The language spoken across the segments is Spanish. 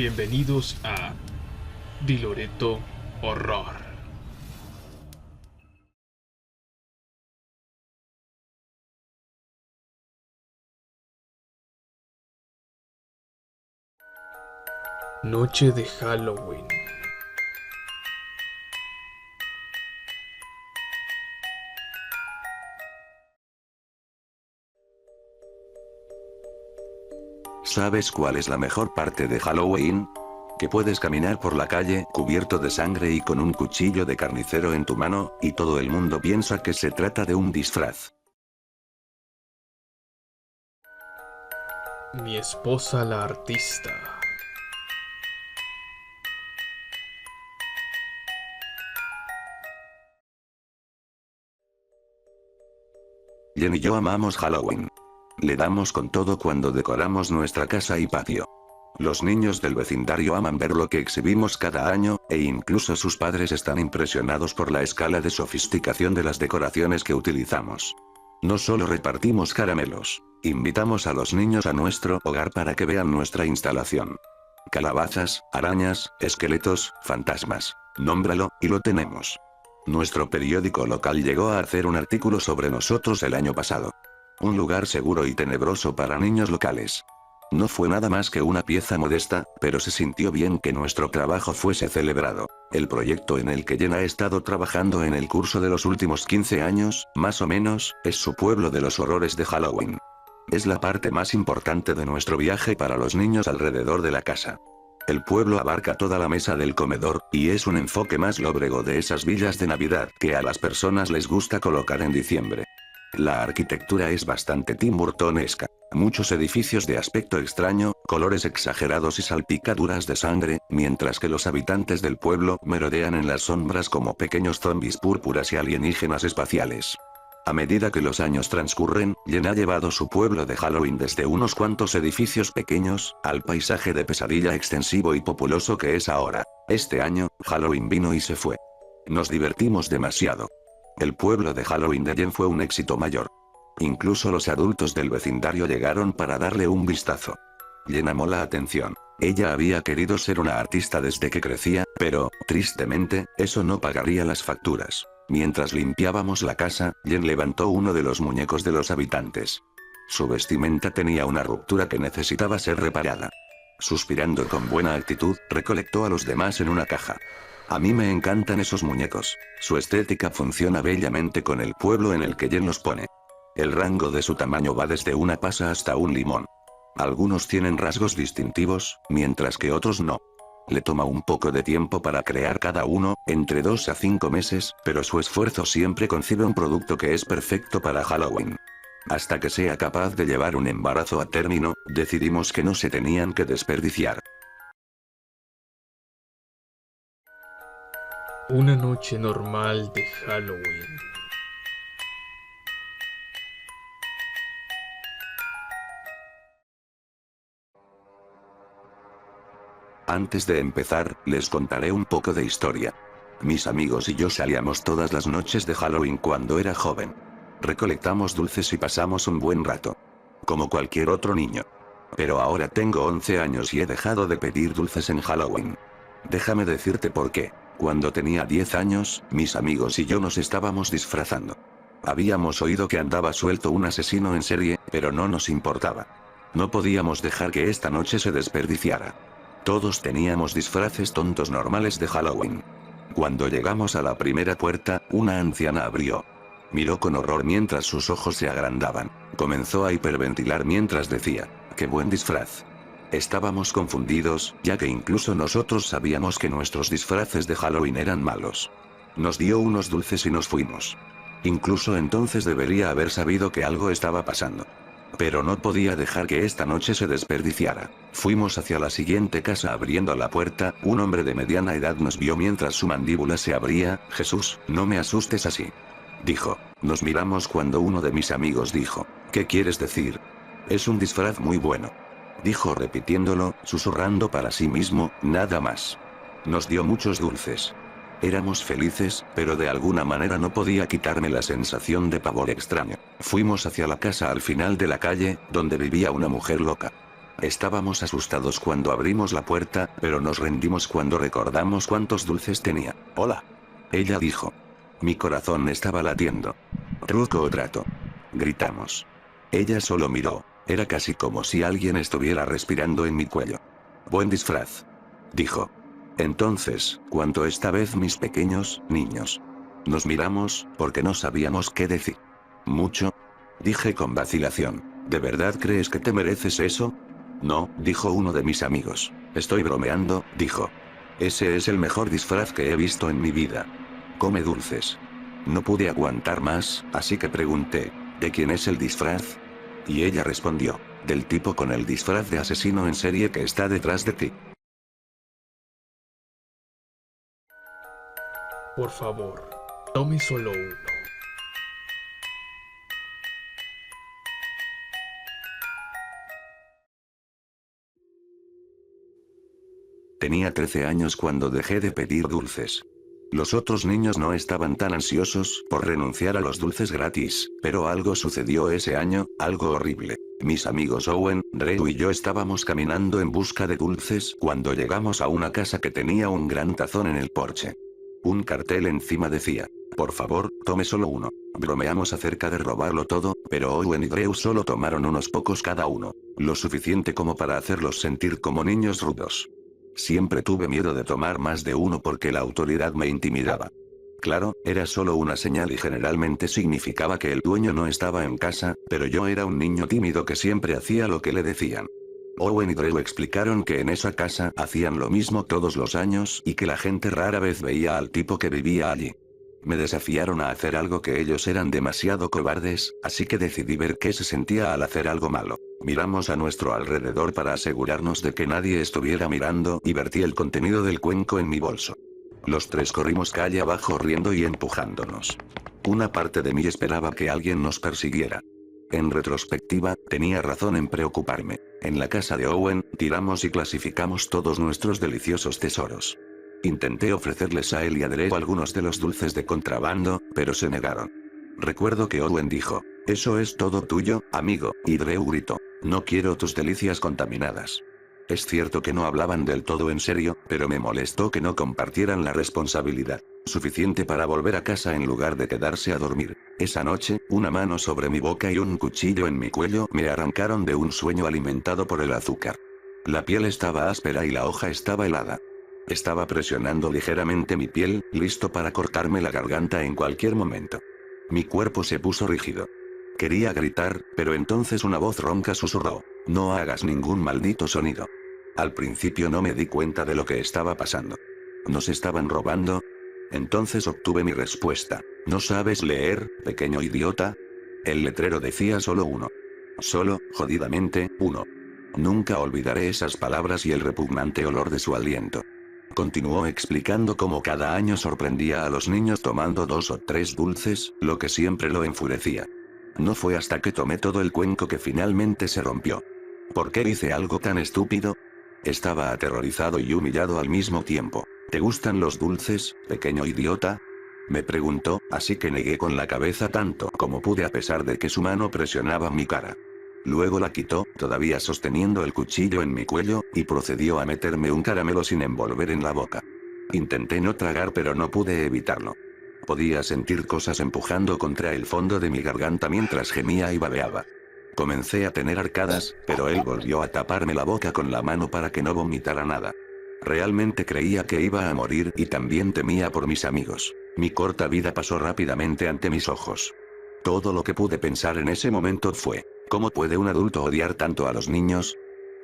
Bienvenidos a Di Loreto Horror. Noche de Halloween. ¿Sabes cuál es la mejor parte de Halloween? Que puedes caminar por la calle cubierto de sangre y con un cuchillo de carnicero en tu mano, y todo el mundo piensa que se trata de un disfraz. Mi esposa la artista. Jen y yo amamos Halloween. Le damos con todo cuando decoramos nuestra casa y patio. Los niños del vecindario aman ver lo que exhibimos cada año, e incluso sus padres están impresionados por la escala de sofisticación de las decoraciones que utilizamos. No solo repartimos caramelos, invitamos a los niños a nuestro hogar para que vean nuestra instalación. Calabazas, arañas, esqueletos, fantasmas. Nómbralo, y lo tenemos. Nuestro periódico local llegó a hacer un artículo sobre nosotros el año pasado. Un lugar seguro y tenebroso para niños locales. No fue nada más que una pieza modesta, pero se sintió bien que nuestro trabajo fuese celebrado. El proyecto en el que Jen ha estado trabajando en el curso de los últimos 15 años, más o menos, es su pueblo de los horrores de Halloween. Es la parte más importante de nuestro viaje para los niños alrededor de la casa. El pueblo abarca toda la mesa del comedor, y es un enfoque más lóbrego de esas villas de Navidad que a las personas les gusta colocar en diciembre. La arquitectura es bastante Tim Burtonesca. Muchos edificios de aspecto extraño, colores exagerados y salpicaduras de sangre, mientras que los habitantes del pueblo merodean en las sombras como pequeños zombies púrpuras y alienígenas espaciales. A medida que los años transcurren, Jen ha llevado su pueblo de Halloween desde unos cuantos edificios pequeños, al paisaje de pesadilla extensivo y populoso que es ahora. Este año, Halloween vino y se fue. Nos divertimos demasiado. El pueblo de Halloween de Jen fue un éxito mayor. Incluso los adultos del vecindario llegaron para darle un vistazo. Jen amó la atención. Ella había querido ser una artista desde que crecía, pero, tristemente, eso no pagaría las facturas. Mientras limpiábamos la casa, Jen levantó uno de los muñecos de los habitantes. Su vestimenta tenía una ruptura que necesitaba ser reparada. Suspirando con buena actitud, recolectó a los demás en una caja. A mí me encantan esos muñecos. Su estética funciona bellamente con el pueblo en el que Jen los pone. El rango de su tamaño va desde una pasa hasta un limón. Algunos tienen rasgos distintivos, mientras que otros no. Le toma un poco de tiempo para crear cada uno, entre 2 a 5 meses, pero su esfuerzo siempre concibe un producto que es perfecto para Halloween. Hasta que sea capaz de llevar un embarazo a término, decidimos que no se tenían que desperdiciar. Una noche normal de Halloween. Antes de empezar, les contaré un poco de historia. Mis amigos y yo salíamos todas las noches de Halloween cuando era joven. Recolectamos dulces y pasamos un buen rato. Como cualquier otro niño. Pero ahora tengo 11 años y he dejado de pedir dulces en Halloween. Déjame decirte por qué. Cuando tenía 10 años, mis amigos y yo nos estábamos disfrazando. Habíamos oído que andaba suelto un asesino en serie, pero no nos importaba. No podíamos dejar que esta noche se desperdiciara. Todos teníamos disfraces tontos normales de Halloween. Cuando llegamos a la primera puerta, una anciana abrió. Miró con horror mientras sus ojos se agrandaban. Comenzó a hiperventilar mientras decía, ¡qué buen disfraz! Estábamos confundidos, ya que incluso nosotros sabíamos que nuestros disfraces de Halloween eran malos. Nos dio unos dulces y nos fuimos. Incluso entonces debería haber sabido que algo estaba pasando. Pero no podía dejar que esta noche se desperdiciara. Fuimos hacia la siguiente casa abriendo la puerta, un hombre de mediana edad nos vio mientras su mandíbula se abría. Jesús, no me asustes así. Dijo. Nos miramos cuando uno de mis amigos dijo, ¿qué quieres decir? Es un disfraz muy bueno. Dijo repitiéndolo, susurrando para sí mismo, nada más. Nos dio muchos dulces. Éramos felices, pero de alguna manera no podía quitarme la sensación de pavor extraño. Fuimos hacia la casa al final de la calle, donde vivía una mujer loca. Estábamos asustados cuando abrimos la puerta, pero nos rendimos cuando recordamos cuántos dulces tenía. Hola. Ella dijo. Mi corazón estaba latiendo. ¿Truco o trato? Gritamos. Ella solo miró. Era casi como si alguien estuviera respirando en mi cuello. Buen disfraz. Dijo. Entonces, ¿cuánto esta vez mis pequeños niños? Nos miramos, porque no sabíamos qué decir. ¿Mucho? Dije con vacilación. ¿De verdad crees que te mereces eso? No, dijo uno de mis amigos. Estoy bromeando, dijo. Ese es el mejor disfraz que he visto en mi vida. Come dulces. No pude aguantar más, así que pregunté, ¿de quién es el disfraz? Y ella respondió, del tipo con el disfraz de asesino en serie que está detrás de ti. Por favor, tome solo uno. Tenía 13 años cuando dejé de pedir dulces. Los otros niños no estaban tan ansiosos por renunciar a los dulces gratis, pero algo sucedió ese año, algo horrible. Mis amigos Owen, Drew y yo estábamos caminando en busca de dulces cuando llegamos a una casa que tenía un gran tazón en el porche. Un cartel encima decía, por favor, tome solo uno. Bromeamos acerca de robarlo todo, pero Owen y Drew solo tomaron unos pocos cada uno, lo suficiente como para hacerlos sentir como niños rudos. Siempre tuve miedo de tomar más de uno porque la autoridad me intimidaba. Claro, era solo una señal y generalmente significaba que el dueño no estaba en casa, pero yo era un niño tímido que siempre hacía lo que le decían. Owen y Drew explicaron que en esa casa hacían lo mismo todos los años y que la gente rara vez veía al tipo que vivía allí. Me desafiaron a hacer algo que ellos eran demasiado cobardes, así que decidí ver qué se sentía al hacer algo malo. Miramos a nuestro alrededor para asegurarnos de que nadie estuviera mirando y vertí el contenido del cuenco en mi bolso. Los tres corrimos calle abajo riendo y empujándonos. Una parte de mí esperaba que alguien nos persiguiera. En retrospectiva, tenía razón en preocuparme. En la casa de Owen, tiramos y clasificamos todos nuestros deliciosos tesoros. Intenté ofrecerles a él y a Drew algunos de los dulces de contrabando, pero se negaron. Recuerdo que Owen dijo, eso es todo tuyo, amigo, y Drew gritó, no quiero tus delicias contaminadas. Es cierto que no hablaban del todo en serio, pero me molestó que no compartieran la responsabilidad. Suficiente para volver a casa en lugar de quedarse a dormir. Esa noche, una mano sobre mi boca y un cuchillo en mi cuello me arrancaron de un sueño alimentado por el azúcar. La piel estaba áspera y la hoja estaba helada. Estaba presionando ligeramente mi piel, listo para cortarme la garganta en cualquier momento. Mi cuerpo se puso rígido. Quería gritar, pero entonces una voz ronca susurró, no hagas ningún maldito sonido. Al principio no me di cuenta de lo que estaba pasando. ¿Nos estaban robando? Entonces obtuve mi respuesta. ¿No sabes leer, pequeño idiota? El letrero decía solo uno. Solo, jodidamente, uno. Nunca olvidaré esas palabras y el repugnante olor de su aliento. Continuó explicando cómo cada año sorprendía a los niños tomando 2 o 3 dulces, lo que siempre lo enfurecía. No fue hasta que tomé todo el cuenco que finalmente se rompió. ¿Por qué hice algo tan estúpido? Estaba aterrorizado y humillado al mismo tiempo. ¿Te gustan los dulces, pequeño idiota? Me preguntó, así que negué con la cabeza tanto como pude a pesar de que su mano presionaba mi cara. Luego la quitó, todavía sosteniendo el cuchillo en mi cuello, y procedió a meterme un caramelo sin envolver en la boca. Intenté no tragar pero no pude evitarlo. Podía sentir cosas empujando contra el fondo de mi garganta mientras gemía y babeaba. Comencé a tener arcadas, pero él volvió a taparme la boca con la mano para que no vomitara nada. Realmente creía que iba a morir y también temía por mis amigos. Mi corta vida pasó rápidamente ante mis ojos. Todo lo que pude pensar en ese momento fue, ¿cómo puede un adulto odiar tanto a los niños?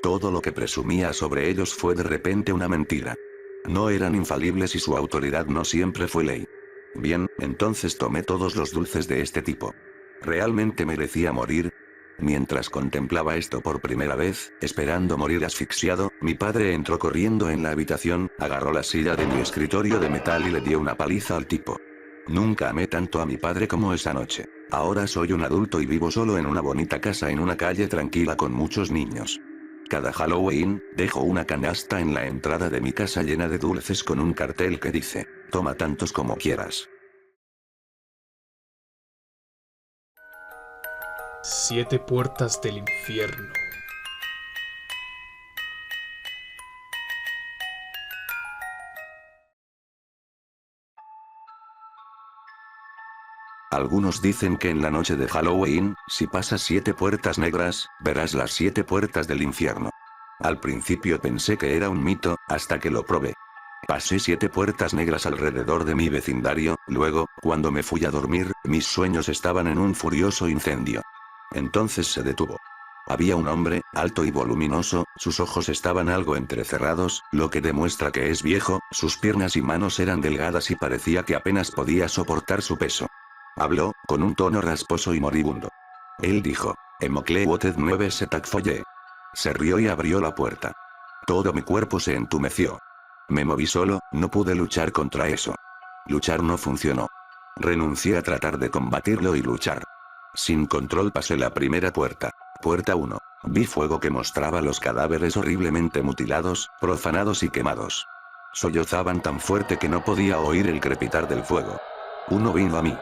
Todo lo que presumía sobre ellos fue de repente una mentira. No eran infalibles y su autoridad no siempre fue ley. Bien, entonces tomé todos los dulces de este tipo. ¿Realmente merecía morir? Mientras contemplaba esto por primera vez, esperando morir asfixiado, mi padre entró corriendo en la habitación, agarró la silla de mi escritorio de metal y le dio una paliza al tipo. Nunca amé tanto a mi padre como esa noche. Ahora soy un adulto y vivo solo en una bonita casa en una calle tranquila con muchos niños. Cada Halloween, dejo una canasta en la entrada de mi casa llena de dulces con un cartel que dice, toma tantos como quieras. 7 puertas del infierno. Algunos dicen que en la noche de Halloween, si pasas 7 puertas negras, verás las 7 puertas del infierno. Al principio pensé que era un mito, hasta que lo probé. Pasé 7 puertas negras alrededor de mi vecindario, luego, cuando me fui a dormir, mis sueños estaban en un furioso incendio. Entonces se detuvo. Había un hombre, alto y voluminoso, sus ojos estaban algo entrecerrados, lo que demuestra que es viejo, sus piernas y manos eran delgadas y parecía que apenas podía soportar su peso. Habló, con un tono rasposo y moribundo. Él dijo, Emoklewoted 9 Setakfoye. Se rió y abrió la puerta. Todo mi cuerpo se entumeció. Me moví solo, no pude luchar contra eso. Luchar no funcionó. Renuncié a tratar de combatirlo y luchar. Sin control pasé la primera puerta. Puerta 1. Vi fuego que mostraba los cadáveres horriblemente mutilados, profanados y quemados. Sollozaban tan fuerte que no podía oír el crepitar del fuego. Uno vino a mí.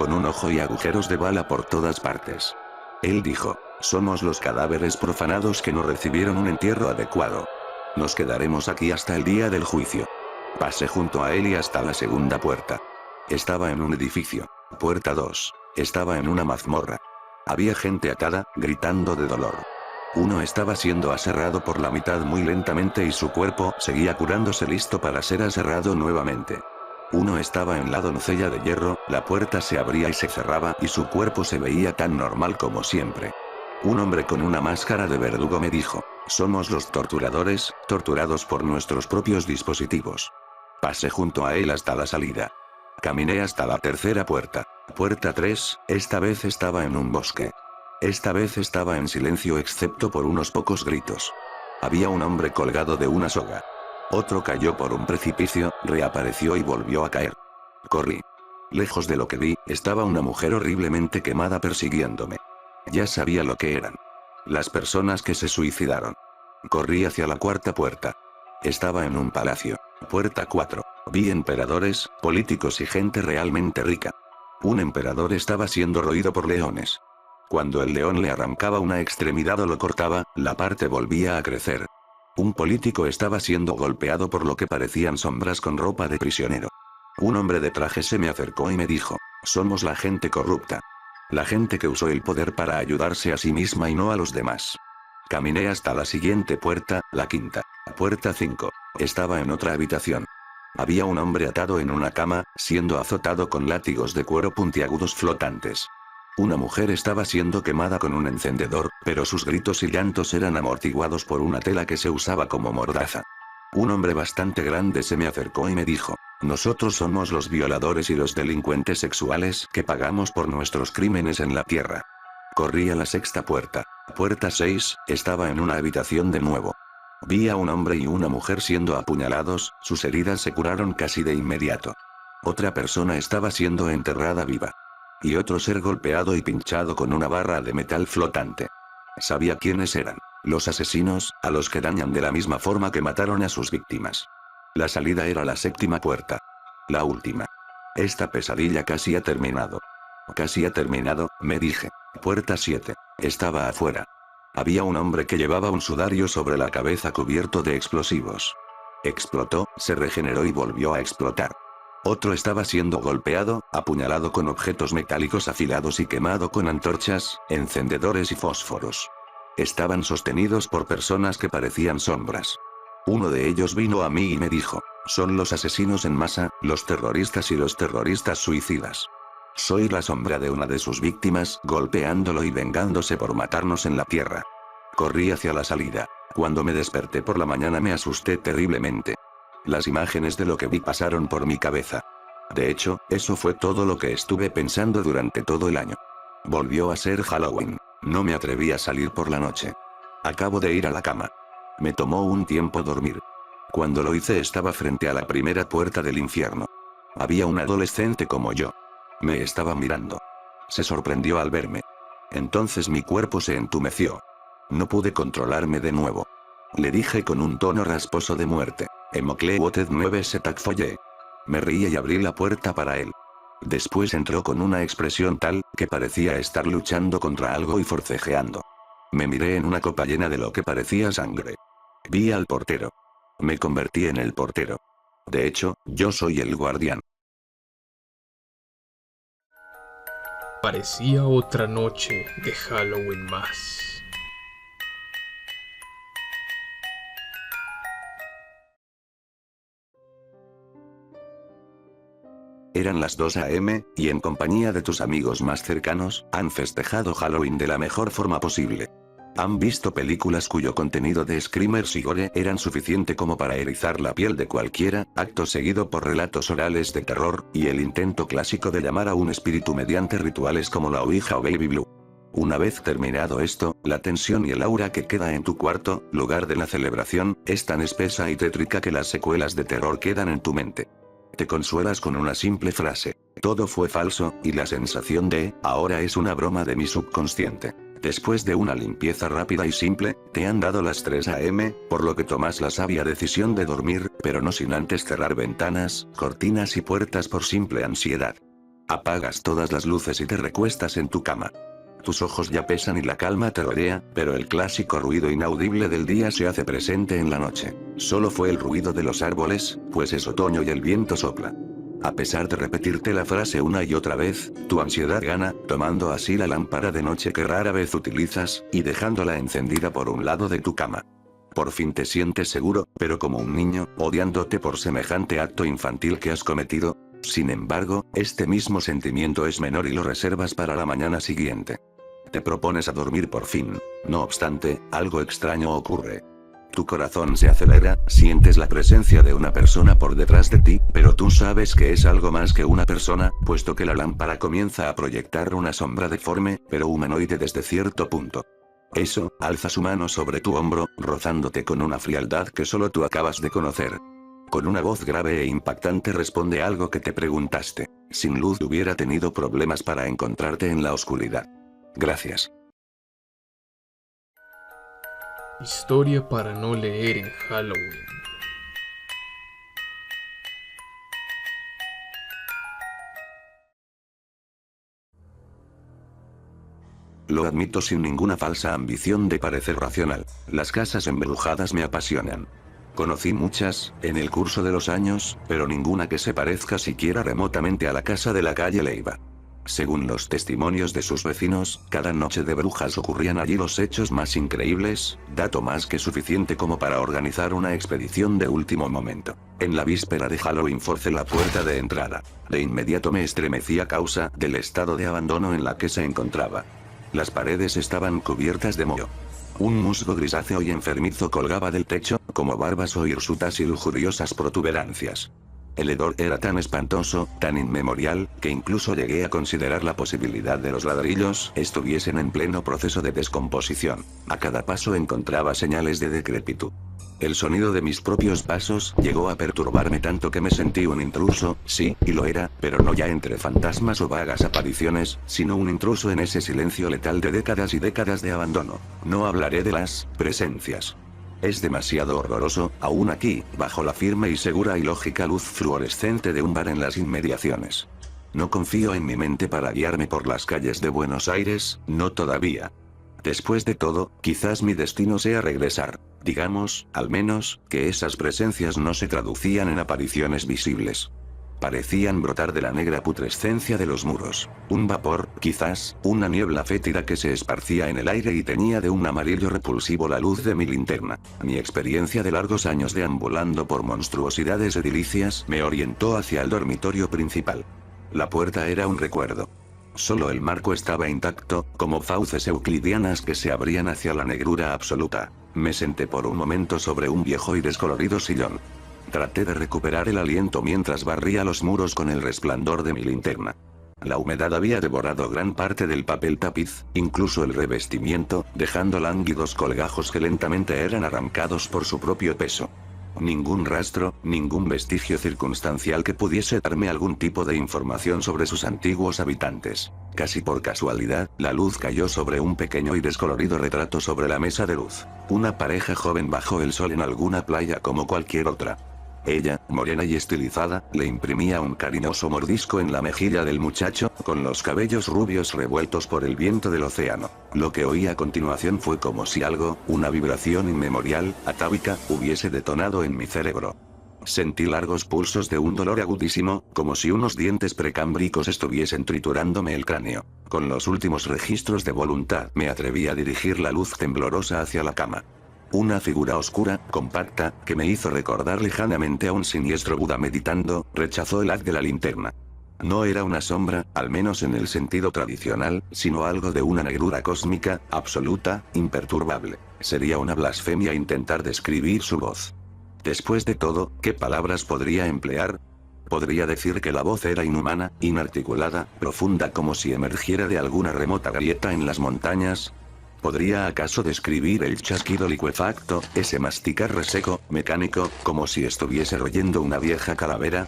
Con un ojo y agujeros de bala por todas partes. Él dijo, somos los cadáveres profanados que no recibieron un entierro adecuado. Nos quedaremos aquí hasta el día del juicio. Pasé junto a él y hasta la segunda puerta. Estaba en un edificio. Puerta 2. Estaba en una mazmorra. Había gente atada, gritando de dolor. Uno estaba siendo aserrado por la mitad muy lentamente y su cuerpo seguía curándose listo para ser aserrado nuevamente. Uno estaba en la doncella de hierro, la puerta se abría y se cerraba y su cuerpo se veía tan normal como siempre. Un hombre con una máscara de verdugo me dijo, somos los torturadores, torturados por nuestros propios dispositivos. Pasé junto a él hasta la salida. Caminé hasta la tercera puerta. Puerta 3, esta vez estaba en un bosque. Esta vez estaba en silencio excepto por unos pocos gritos. Había un hombre colgado de una soga. Otro cayó por un precipicio, reapareció y volvió a caer. Corrí. Lejos de lo que vi, estaba una mujer horriblemente quemada persiguiéndome. Ya sabía lo que eran. Las personas que se suicidaron. Corrí hacia la cuarta puerta. Estaba en un palacio. Puerta 4. Vi emperadores, políticos y gente realmente rica. Un emperador estaba siendo roído por leones. Cuando el león le arrancaba una extremidad o lo cortaba, la parte volvía a crecer. Un político estaba siendo golpeado por lo que parecían sombras con ropa de prisionero. Un hombre de traje se me acercó y me dijo, somos la gente corrupta. La gente que usó el poder para ayudarse a sí misma y no a los demás. Caminé hasta la siguiente puerta, la quinta. Puerta 5. Estaba en otra habitación. Había un hombre atado en una cama, siendo azotado con látigos de cuero puntiagudos flotantes. Una mujer estaba siendo quemada con un encendedor, pero sus gritos y llantos eran amortiguados por una tela que se usaba como mordaza. Un hombre bastante grande se me acercó y me dijo, nosotros somos los violadores y los delincuentes sexuales que pagamos por nuestros crímenes en la tierra. Corrí a la sexta puerta. Puerta 6, estaba en una habitación de nuevo. Vi a un hombre y una mujer siendo apuñalados, sus heridas se curaron casi de inmediato. Otra persona estaba siendo enterrada viva. Y otro ser golpeado y pinchado con una barra de metal flotante. Sabía quiénes eran. Los asesinos, a los que dañan de la misma forma que mataron a sus víctimas. La salida era la séptima puerta. La última. Esta pesadilla casi ha terminado. Casi ha terminado, me dije. Puerta 7. Estaba afuera. Había un hombre que llevaba un sudario sobre la cabeza cubierto de explosivos. Explotó, se regeneró y volvió a explotar. Otro estaba siendo golpeado, apuñalado con objetos metálicos afilados y quemado con antorchas, encendedores y fósforos. Estaban sostenidos por personas que parecían sombras. Uno de ellos vino a mí y me dijo, son los asesinos en masa, los terroristas y los terroristas suicidas. Soy la sombra de una de sus víctimas, golpeándolo y vengándose por matarnos en la tierra. Corrí hacia la salida. Cuando me desperté por la mañana me asusté terriblemente. Las imágenes de lo que vi pasaron por mi cabeza. De hecho, eso fue todo lo que estuve pensando durante todo el año. Volvió a ser Halloween. No me atreví a salir por la noche. Acabo de ir a la cama. Me tomó un tiempo dormir. Cuando lo hice estaba frente a la primera puerta del infierno. Había un adolescente como yo. Me estaba mirando. Se sorprendió al verme. Entonces mi cuerpo se entumeció. No pude controlarme de nuevo. Le dije con un tono rasposo de muerte. Emoklewoted 9 Setakfoye. Me reí y abrí la puerta para él. Después entró con una expresión tal, que parecía estar luchando contra algo y forcejeando. Me miré en una copa llena de lo que parecía sangre. Vi al portero. Me convertí en el portero. De hecho, yo soy el guardián. Parecía otra noche de Halloween más. Eran las 2 a.m., y en compañía de tus amigos más cercanos, han festejado Halloween de la mejor forma posible. Han visto películas cuyo contenido de screamers y gore eran suficiente como para erizar la piel de cualquiera, acto seguido por relatos orales de terror, y el intento clásico de llamar a un espíritu mediante rituales como la Ouija o Baby Blue. Una vez terminado esto, la tensión y el aura que queda en tu cuarto, lugar de la celebración, es tan espesa y tétrica que las secuelas de terror quedan en tu mente. Te consuelas con una simple frase: todo fue falso, y la sensación de, ahora es una broma de mi subconsciente. Después de una limpieza rápida y simple, te han dado las 3 a.m., por lo que tomas la sabia decisión de dormir, pero no sin antes cerrar ventanas, cortinas y puertas por simple ansiedad. Apagas todas las luces y te recuestas en tu cama. Tus ojos ya pesan y la calma te rodea, pero el clásico ruido inaudible del día se hace presente en la noche. Solo fue el ruido de los árboles, pues es otoño y el viento sopla. A pesar de repetirte la frase una y otra vez, tu ansiedad gana, tomando así la lámpara de noche que rara vez utilizas, y dejándola encendida por un lado de tu cama. Por fin te sientes seguro, pero como un niño, odiándote por semejante acto infantil que has cometido. Sin embargo, este mismo sentimiento es menor y lo reservas para la mañana siguiente. Te propones a dormir por fin. No obstante, algo extraño ocurre. Tu corazón se acelera, sientes la presencia de una persona por detrás de ti, pero tú sabes que es algo más que una persona, puesto que la lámpara comienza a proyectar una sombra deforme, pero humanoide desde cierto punto. Eso, alza su mano sobre tu hombro, rozándote con una frialdad que solo tú acabas de conocer. Con una voz grave e impactante responde algo que te preguntaste. Sin luz hubiera tenido problemas para encontrarte en la oscuridad. Gracias. Historia para no leer en Halloween. Lo admito sin ninguna falsa ambición de parecer racional. Las casas embrujadas me apasionan. Conocí muchas, en el curso de los años, pero ninguna que se parezca siquiera remotamente a la casa de la calle Leiva. Según los testimonios de sus vecinos, cada noche de brujas ocurrían allí los hechos más increíbles, dato más que suficiente como para organizar una expedición de último momento. En la víspera de Halloween forcé la puerta de entrada. De inmediato me estremecí a causa del estado de abandono en la que se encontraba. Las paredes estaban cubiertas de moho. Un musgo grisáceo y enfermizo colgaba del techo, como barbas o hirsutas y lujuriosas protuberancias. El hedor era tan espantoso, tan inmemorial, que incluso llegué a considerar la posibilidad de los ladrillos estuviesen en pleno proceso de descomposición. A cada paso encontraba señales de decrepitud. El sonido de mis propios pasos llegó a perturbarme tanto que me sentí un intruso, sí, y lo era, pero no ya entre fantasmas o vagas apariciones, sino un intruso en ese silencio letal de décadas y décadas de abandono. No hablaré de las presencias. Es demasiado horroroso, aún aquí, bajo la firme y segura y lógica luz fluorescente de un bar en las inmediaciones. No confío en mi mente para guiarme por las calles de Buenos Aires, no todavía. Después de todo, quizás mi destino sea regresar. Digamos, al menos, que esas presencias no se traducían en apariciones visibles. Parecían brotar de la negra putrescencia de los muros. Un vapor, quizás, una niebla fétida que se esparcía en el aire y teñía de un amarillo repulsivo la luz de mi linterna. Mi experiencia de largos años deambulando por monstruosidades edilicias me orientó hacia el dormitorio principal. La puerta era un recuerdo. Solo el marco estaba intacto, como fauces euclidianas que se abrían hacia la negrura absoluta. Me senté por un momento sobre un viejo y descolorido sillón. Traté de recuperar el aliento mientras barría los muros con el resplandor de mi linterna. La humedad había devorado gran parte del papel tapiz, incluso el revestimiento, dejando lánguidos colgajos que lentamente eran arrancados por su propio peso. Ningún rastro, ningún vestigio circunstancial que pudiese darme algún tipo de información sobre sus antiguos habitantes. Casi por casualidad, la luz cayó sobre un pequeño y descolorido retrato sobre la mesa de luz. Una pareja joven bajo el sol en alguna playa como cualquier otra. Ella, morena y estilizada, le imprimía un cariñoso mordisco en la mejilla del muchacho, con los cabellos rubios revueltos por el viento del océano. Lo que oí a continuación fue como si algo, una vibración inmemorial, atávica, hubiese detonado en mi cerebro. Sentí largos pulsos de un dolor agudísimo, como si unos dientes precámbricos estuviesen triturándome el cráneo. Con los últimos registros de voluntad me atreví a dirigir la luz temblorosa hacia la cama. Una figura oscura, compacta, que me hizo recordar lejanamente a un siniestro Buda meditando, rechazó el haz de la linterna. No era una sombra, al menos en el sentido tradicional, sino algo de una negrura cósmica, absoluta, imperturbable. Sería una blasfemia intentar describir su voz. Después de todo, ¿qué palabras podría emplear? Podría decir que la voz era inhumana, inarticulada, profunda como si emergiera de alguna remota grieta en las montañas. ¿Podría acaso describir el chasquido licuefacto, ese masticar reseco, mecánico, como si estuviese royendo una vieja calavera?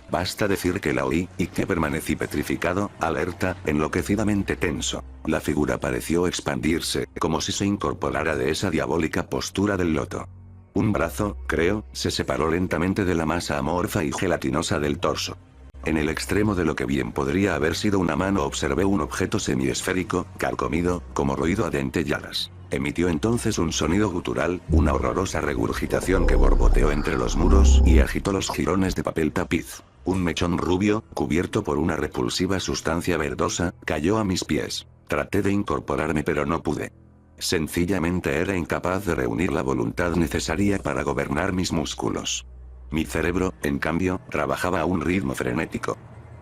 Basta decir que la oí, y que permanecí petrificado, alerta, enloquecidamente tenso. La figura pareció expandirse, como si se incorporara de esa diabólica postura del loto. Un brazo, creo, se separó lentamente de la masa amorfa y gelatinosa del torso. En el extremo de lo que bien podría haber sido una mano observé un objeto semiesférico, carcomido, como roído a dentelladas. Emitió entonces un sonido gutural, una horrorosa regurgitación que borboteó entre los muros y agitó los jirones de papel tapiz. Un mechón rubio, cubierto por una repulsiva sustancia verdosa, cayó a mis pies. Traté de incorporarme pero no pude. Sencillamente era incapaz de reunir la voluntad necesaria para gobernar mis músculos. Mi cerebro, en cambio, trabajaba a un ritmo frenético.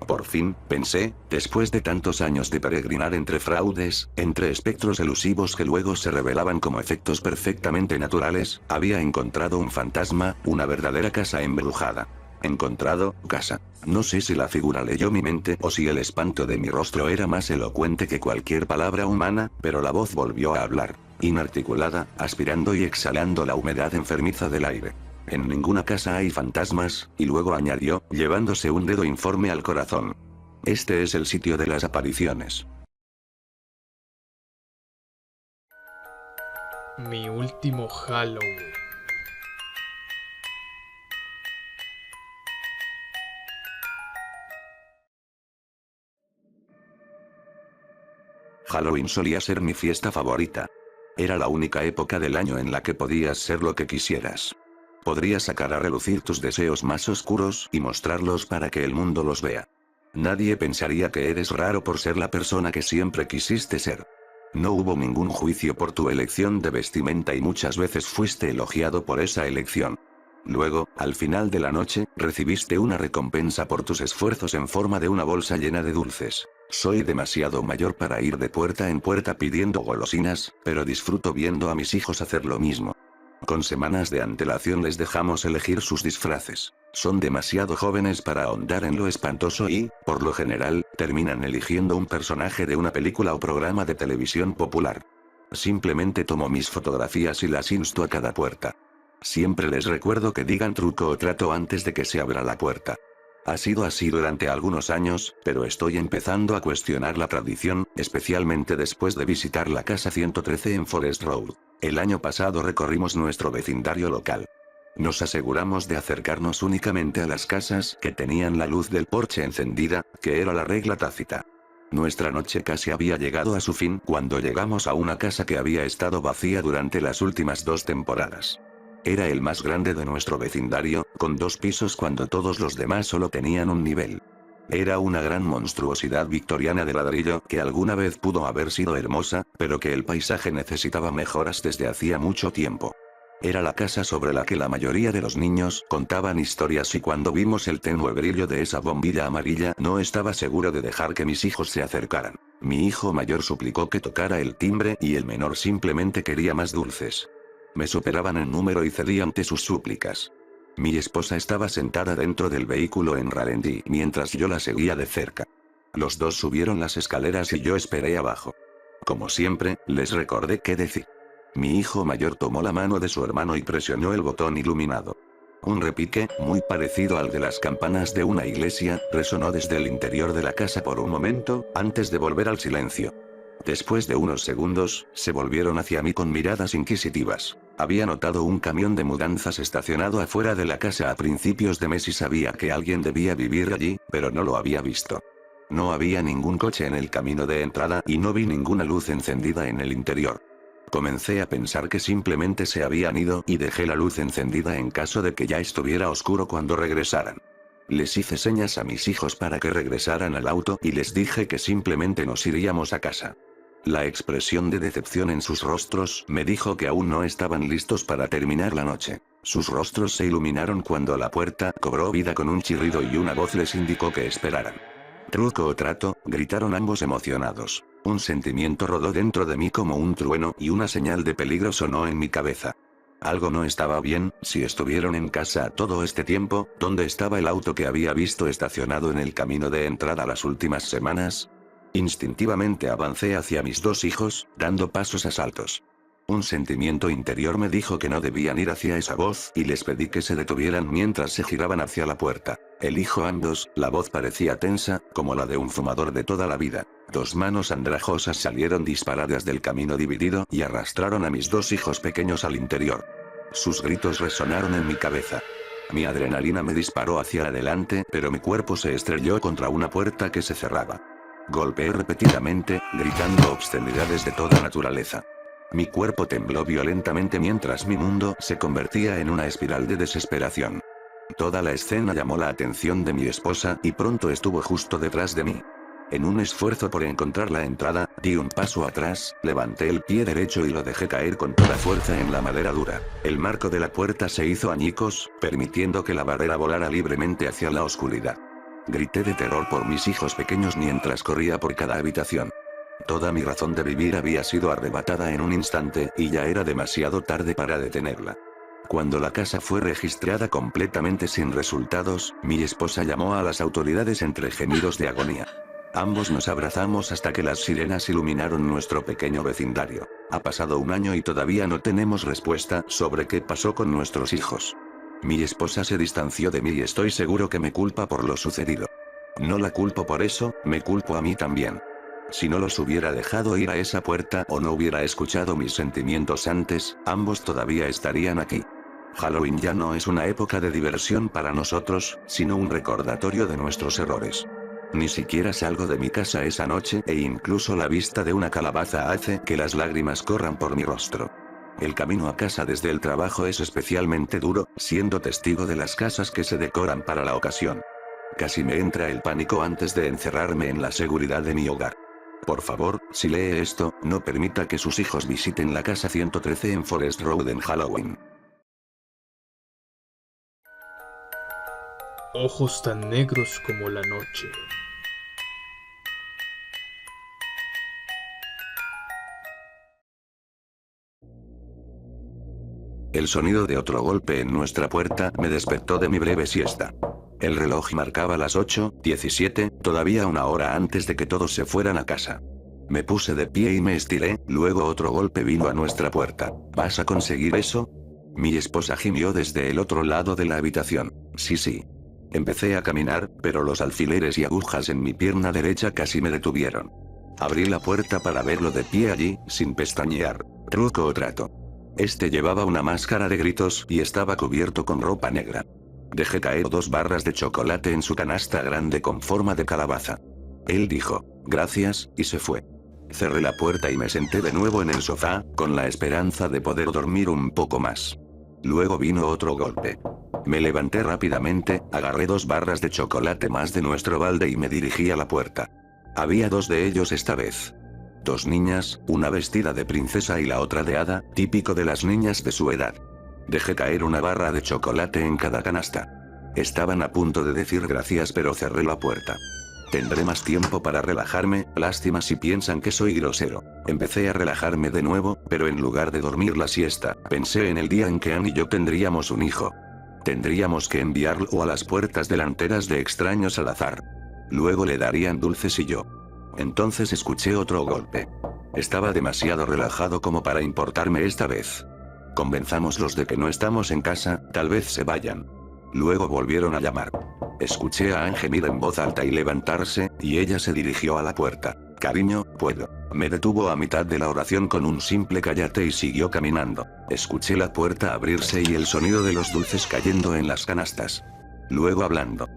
Por fin, pensé, después de tantos años de peregrinar entre fraudes, entre espectros elusivos que luego se revelaban como efectos perfectamente naturales, había encontrado un fantasma, una verdadera casa embrujada. Encontrado, casa. No sé si la figura leyó mi mente o si el espanto de mi rostro era más elocuente que cualquier palabra humana, pero la voz volvió a hablar, inarticulada, aspirando y exhalando la humedad enfermiza del aire. En ninguna casa hay fantasmas, y luego añadió, llevándose un dedo informe al corazón. Este es el sitio de las apariciones. Mi último Halloween. Halloween solía ser mi fiesta favorita. Era la única época del año en la que podías ser lo que quisieras. Podrías sacar a relucir tus deseos más oscuros y mostrarlos para que el mundo los vea. Nadie pensaría que eres raro por ser la persona que siempre quisiste ser. No hubo ningún juicio por tu elección de vestimenta y muchas veces fuiste elogiado por esa elección. Luego, al final de la noche, recibiste una recompensa por tus esfuerzos en forma de una bolsa llena de dulces. Soy demasiado mayor para ir de puerta en puerta pidiendo golosinas, pero disfruto viendo a mis hijos hacer lo mismo. Con semanas de antelación les dejamos elegir sus disfraces. Son demasiado jóvenes para ahondar en lo espantoso y, por lo general, terminan eligiendo un personaje de una película o programa de televisión popular. Simplemente tomo mis fotografías y las insto a cada puerta. Siempre les recuerdo que digan truco o trato antes de que se abra la puerta. Ha sido así durante algunos años, pero estoy empezando a cuestionar la tradición, especialmente después de visitar la casa 113 en Forest Road. El año pasado recorrimos nuestro vecindario local. Nos aseguramos de acercarnos únicamente a las casas que tenían la luz del porche encendida, que era la regla tácita. Nuestra noche casi había llegado a su fin cuando llegamos a una casa que había estado vacía durante las últimas 2 temporadas. Era el más grande de nuestro vecindario, con 2 pisos cuando todos los demás solo tenían un nivel. Era una gran monstruosidad victoriana de ladrillo que alguna vez pudo haber sido hermosa, pero que el paisaje necesitaba mejoras desde hacía mucho tiempo. Era la casa sobre la que la mayoría de los niños contaban historias y cuando vimos el tenue brillo de esa bombilla amarilla no estaba seguro de dejar que mis hijos se acercaran. Mi hijo mayor suplicó que tocara el timbre y el menor simplemente quería más dulces. Me superaban en número y cedí ante sus súplicas. Mi esposa estaba sentada dentro del vehículo en ralentí mientras yo la seguía de cerca. Los dos subieron las escaleras y yo esperé abajo. Como siempre, les recordé qué decir. Mi hijo mayor tomó la mano de su hermano y presionó el botón iluminado. Un repique, muy parecido al de las campanas de una iglesia, resonó desde el interior de la casa por un momento, antes de volver al silencio. Después de unos segundos, se volvieron hacia mí con miradas inquisitivas. Había notado un camión de mudanzas estacionado afuera de la casa a principios de mes y sabía que alguien debía vivir allí, pero no lo había visto. No había ningún coche en el camino de entrada y no vi ninguna luz encendida en el interior. Comencé a pensar que simplemente se habían ido y dejé la luz encendida en caso de que ya estuviera oscuro cuando regresaran. Les hice señas a mis hijos para que regresaran al auto y les dije que simplemente nos iríamos a casa. La expresión de decepción en sus rostros me dijo que aún no estaban listos para terminar la noche. Sus rostros se iluminaron cuando la puerta cobró vida con un chirrido y una voz les indicó que esperaran. ¿Truco o trato?, gritaron ambos emocionados. Un sentimiento rodó dentro de mí como un trueno y una señal de peligro sonó en mi cabeza. Algo no estaba bien. Si estuvieron en casa todo este tiempo, ¿dónde estaba el auto que había visto estacionado en el camino de entrada las últimas semanas? Instintivamente avancé hacia mis dos hijos, dando pasos a saltos. Un sentimiento interior me dijo que no debían ir hacia esa voz y les pedí que se detuvieran mientras se giraban hacia la puerta. Elijo ambos, la voz parecía tensa, como la de un fumador de toda la vida. Dos manos andrajosas salieron disparadas del camino dividido y arrastraron a mis dos hijos pequeños al interior. Sus gritos resonaron en mi cabeza. Mi adrenalina me disparó hacia adelante, pero mi cuerpo se estrelló contra una puerta que se cerraba. Golpeé repetidamente, gritando obscenidades de toda naturaleza. Mi cuerpo tembló violentamente mientras mi mundo se convertía en una espiral de desesperación. Toda la escena llamó la atención de mi esposa y pronto estuvo justo detrás de mí. En un esfuerzo por encontrar la entrada, di un paso atrás, levanté el pie derecho y lo dejé caer con toda fuerza en la madera dura. El marco de la puerta se hizo añicos, permitiendo que la barrera volara libremente hacia la oscuridad. Grité de terror por mis hijos pequeños mientras corría por cada habitación. Toda mi razón de vivir había sido arrebatada en un instante y ya era demasiado tarde para detenerla. Cuando la casa fue registrada completamente sin resultados, mi esposa llamó a las autoridades entre gemidos de agonía. Ambos nos abrazamos hasta que las sirenas iluminaron nuestro pequeño vecindario. Ha pasado un año y todavía no tenemos respuesta sobre qué pasó con nuestros hijos. Mi esposa se distanció de mí y estoy seguro que me culpa por lo sucedido. No la culpo por eso, me culpo a mí también. Si no los hubiera dejado ir a esa puerta o no hubiera escuchado mis sentimientos antes, ambos todavía estarían aquí. Halloween ya no es una época de diversión para nosotros, sino un recordatorio de nuestros errores. Ni siquiera salgo de mi casa esa noche e incluso la vista de una calabaza hace que las lágrimas corran por mi rostro. El camino a casa desde el trabajo es especialmente duro, siendo testigo de las casas que se decoran para la ocasión. Casi me entra el pánico antes de encerrarme en la seguridad de mi hogar. Por favor, si lee esto, no permita que sus hijos visiten la casa 113 en Forest Road en Halloween. Ojos tan negros como la noche. El sonido de otro golpe en nuestra puerta me despertó de mi breve siesta. El reloj marcaba las 8:17, todavía una hora antes de que todos se fueran a casa. Me puse de pie y me estiré, luego otro golpe vino a nuestra puerta. ¿Vas a conseguir eso? Mi esposa gimió desde el otro lado de la habitación. Sí. Empecé a caminar, pero los alfileres y agujas en mi pierna derecha casi me detuvieron. Abrí la puerta para verlo de pie allí, sin pestañear. ¿Truco o trato? Este llevaba una máscara de gritos y estaba cubierto con ropa negra. Dejé caer 2 barras de chocolate en su canasta grande con forma de calabaza. Él dijo, gracias, y se fue. Cerré la puerta y me senté de nuevo en el sofá, con la esperanza de poder dormir un poco más. Luego vino otro golpe. Me levanté rápidamente, agarré 2 barras de chocolate más de nuestro balde y me dirigí a la puerta. Había 2 de ellos esta vez. 2 niñas, una vestida de princesa y la otra de hada, típico de las niñas de su edad. Dejé caer una barra de chocolate en cada canasta. Estaban a punto de decir gracias, pero cerré la puerta. Tendré más tiempo para relajarme, lástima si piensan que soy grosero. Empecé a relajarme de nuevo, pero en lugar de dormir la siesta, pensé en el día en que Anne y yo tendríamos un hijo. Tendríamos que enviarlo a las puertas delanteras de extraños al azar. Luego le darían dulces y yo. Entonces escuché otro golpe. Estaba demasiado relajado como para importarme esta vez. Convenzámoslos de que no estamos en casa, tal vez se vayan. Luego volvieron a llamar. Escuché a Anne gemir en voz alta y levantarse, y ella se dirigió a la puerta. Cariño, puedo. Me detuvo a mitad de la oración con un simple cállate y siguió caminando. Escuché la puerta abrirse y el sonido de los dulces cayendo en las canastas. Luego hablando.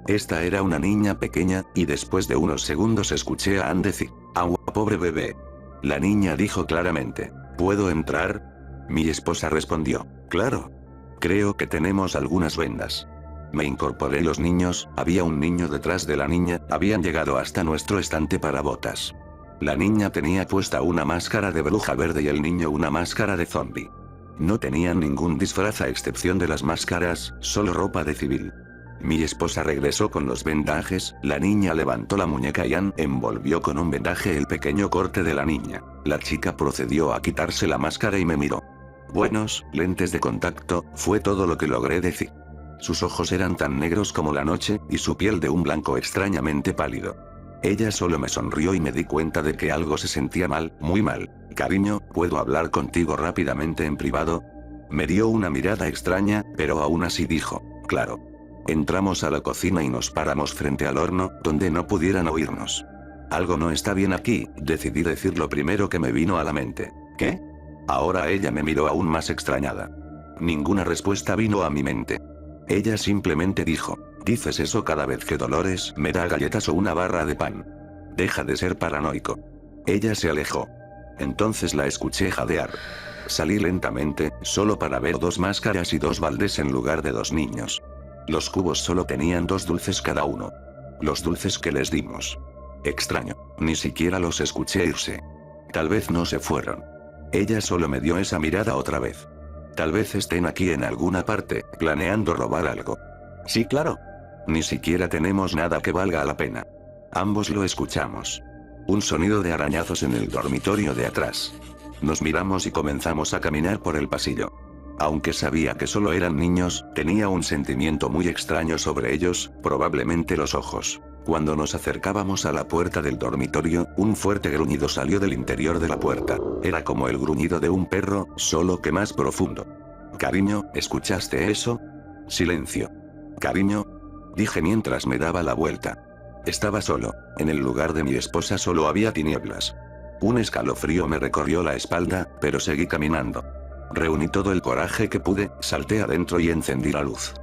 Esta era una niña pequeña, y después de unos segundos escuché a Anne decir, agua pobre bebé. La niña dijo claramente, ¿Puedo entrar? Mi esposa respondió, claro. Creo que tenemos algunas vendas. Me incorporé. Los niños, había un niño detrás de la niña, habían llegado hasta nuestro estante para botas. La niña tenía puesta una máscara de bruja verde y el niño una máscara de zombie. No tenían ningún disfraz a excepción de las máscaras, solo ropa de civil. Mi esposa regresó con los vendajes, la niña levantó la muñeca y Ann envolvió con un vendaje el pequeño corte de la niña. La chica procedió a quitarse la máscara y me miró. Buenos lentes de contacto, fue todo lo que logré decir. Sus ojos eran tan negros como la noche, y su piel de un blanco extrañamente pálido. Ella solo me sonrió y me di cuenta de que algo se sentía mal, muy mal. Cariño, ¿puedo hablar contigo rápidamente en privado? Me dio una mirada extraña, pero aún así dijo, claro. Entramos a la cocina y nos paramos frente al horno, donde no pudieran oírnos. Algo no está bien aquí, decidí decir lo primero que me vino a la mente. ¿Qué? Ahora ella me miró aún más extrañada. Ninguna respuesta vino a mi mente. Ella simplemente dijo, dices eso cada vez que Dolores me da galletas o una barra de pan. Deja de ser paranoico. Ella se alejó. Entonces la escuché jadear. Salí lentamente, solo para ver 2 máscaras y 2 baldes en lugar de 2 niños. Los cubos solo tenían 2 dulces cada uno. Los dulces que les dimos. Extraño, ni siquiera los escuché irse. Tal vez no se fueron. Ella solo me dio esa mirada otra vez. Tal vez estén aquí en alguna parte, planeando robar algo. Sí, claro. Ni siquiera tenemos nada que valga la pena. Ambos lo escuchamos. Un sonido de arañazos en el dormitorio de atrás. Nos miramos y comenzamos a caminar por el pasillo. Aunque sabía que solo eran niños, tenía un sentimiento muy extraño sobre ellos, probablemente los ojos. Cuando nos acercábamos a la puerta del dormitorio, un fuerte gruñido salió del interior de la puerta. Era como el gruñido de un perro, solo que más profundo. Cariño, ¿escuchaste eso? Silencio. Cariño, dije mientras me daba la vuelta. Estaba solo. En el lugar de mi esposa solo había tinieblas. Un escalofrío me recorrió la espalda, pero seguí caminando. Reuní todo el coraje que pude, salté adentro y encendí la luz.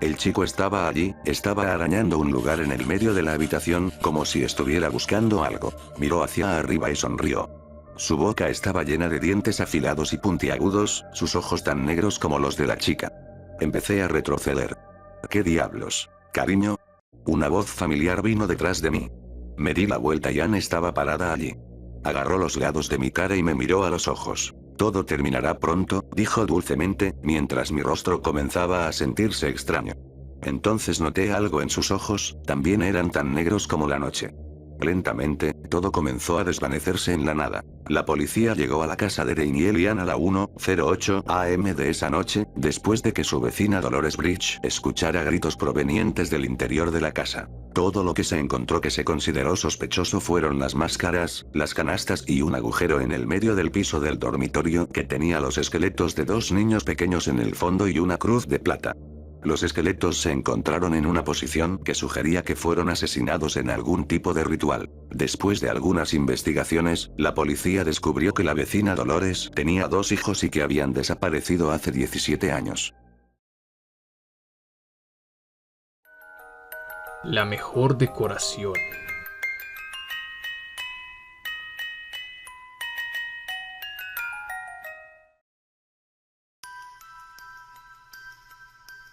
El chico estaba allí, estaba arañando un lugar en el medio de la habitación, como si estuviera buscando algo. Miró hacia arriba y sonrió. Su boca estaba llena de dientes afilados y puntiagudos, sus ojos tan negros como los de la chica. Empecé a retroceder. ¿Qué diablos? Cariño. Una voz familiar vino detrás de mí. Me di la vuelta y Ann estaba parada allí. Agarró los lados de mi cara y me miró a los ojos. Todo terminará pronto, dijo dulcemente, mientras mi rostro comenzaba a sentirse extraño. Entonces noté algo en sus ojos, también eran tan negros como la noche. Lentamente, todo comenzó a desvanecerse en la nada. La policía llegó a la casa de Daniel y Ann a la 1:08 am de esa noche, después de que su vecina Dolores Bridge escuchara gritos provenientes del interior de la casa. Todo lo que se encontró que se consideró sospechoso fueron las máscaras, las canastas y un agujero en el medio del piso del dormitorio que tenía los esqueletos de 2 niños pequeños en el fondo y una cruz de plata. Los esqueletos se encontraron en una posición que sugería que fueron asesinados en algún tipo de ritual. Después de algunas investigaciones, la policía descubrió que la vecina Dolores tenía 2 hijos y que habían desaparecido hace 17 años. La mejor decoración.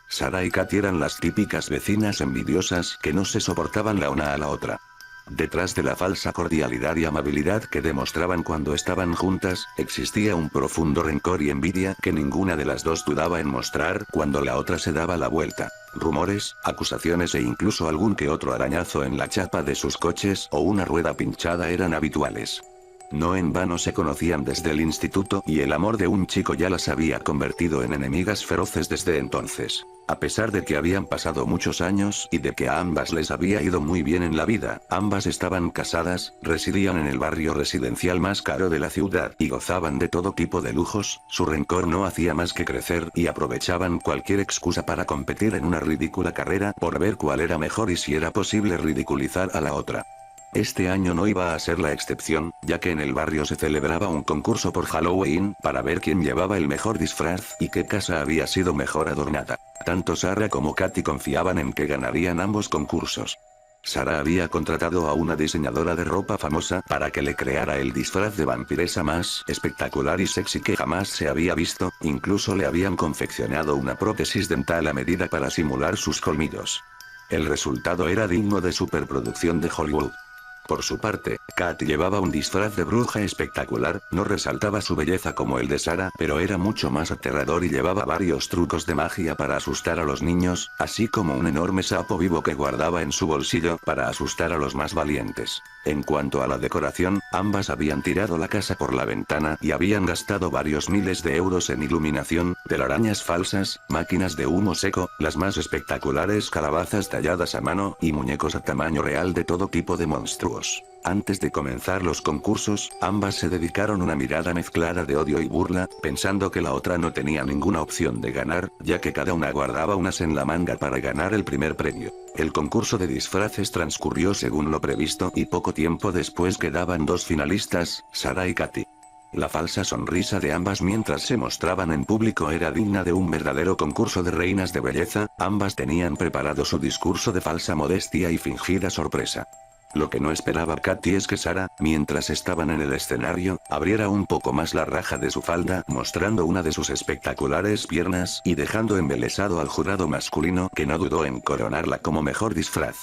Sara y Katy eran las típicas vecinas envidiosas que no se soportaban la una a la otra. Detrás de la falsa cordialidad y amabilidad que demostraban cuando estaban juntas, existía un profundo rencor y envidia que ninguna de las dos dudaba en mostrar cuando la otra se daba la vuelta. Rumores, acusaciones e incluso algún que otro arañazo en la chapa de sus coches o una rueda pinchada eran habituales. No en vano se conocían desde el instituto y el amor de un chico ya las había convertido en enemigas feroces desde entonces. A pesar de que habían pasado muchos años y de que a ambas les había ido muy bien en la vida, ambas estaban casadas, residían en el barrio residencial más caro de la ciudad y gozaban de todo tipo de lujos, su rencor no hacía más que crecer y aprovechaban cualquier excusa para competir en una ridícula carrera por ver cuál era mejor y si era posible ridiculizar a la otra. Este año no iba a ser la excepción, ya que en el barrio se celebraba un concurso por Halloween para ver quién llevaba el mejor disfraz y qué casa había sido mejor adornada. Tanto Sara como Katy confiaban en que ganarían ambos concursos. Sarah había contratado a una diseñadora de ropa famosa para que le creara el disfraz de vampiresa más espectacular y sexy que jamás se había visto, incluso le habían confeccionado una prótesis dental a medida para simular sus colmillos. El resultado era digno de superproducción de Hollywood. Por su parte, Katy llevaba un disfraz de bruja espectacular, no resaltaba su belleza como el de Sarah, pero era mucho más aterrador y llevaba varios trucos de magia para asustar a los niños, así como un enorme sapo vivo que guardaba en su bolsillo para asustar a los más valientes. En cuanto a la decoración, ambas habían tirado la casa por la ventana y habían gastado varios miles de euros en iluminación, telarañas falsas, máquinas de humo seco, las más espectaculares calabazas talladas a mano y muñecos a tamaño real de todo tipo de monstruos. Antes de comenzar los concursos, ambas se dedicaron una mirada mezclada de odio y burla, pensando que la otra no tenía ninguna opción de ganar, ya que cada una guardaba un as en la manga para ganar el primer premio. El concurso de disfraces transcurrió según lo previsto y poco tiempo después quedaban dos finalistas, Sarah y Katy. La falsa sonrisa de ambas mientras se mostraban en público era digna de un verdadero concurso de reinas de belleza, ambas tenían preparado su discurso de falsa modestia y fingida sorpresa. Lo que no esperaba Katy es que Sarah, mientras estaban en el escenario, abriera un poco más la raja de su falda, mostrando una de sus espectaculares piernas y dejando embelesado al jurado masculino que no dudó en coronarla como mejor disfraz.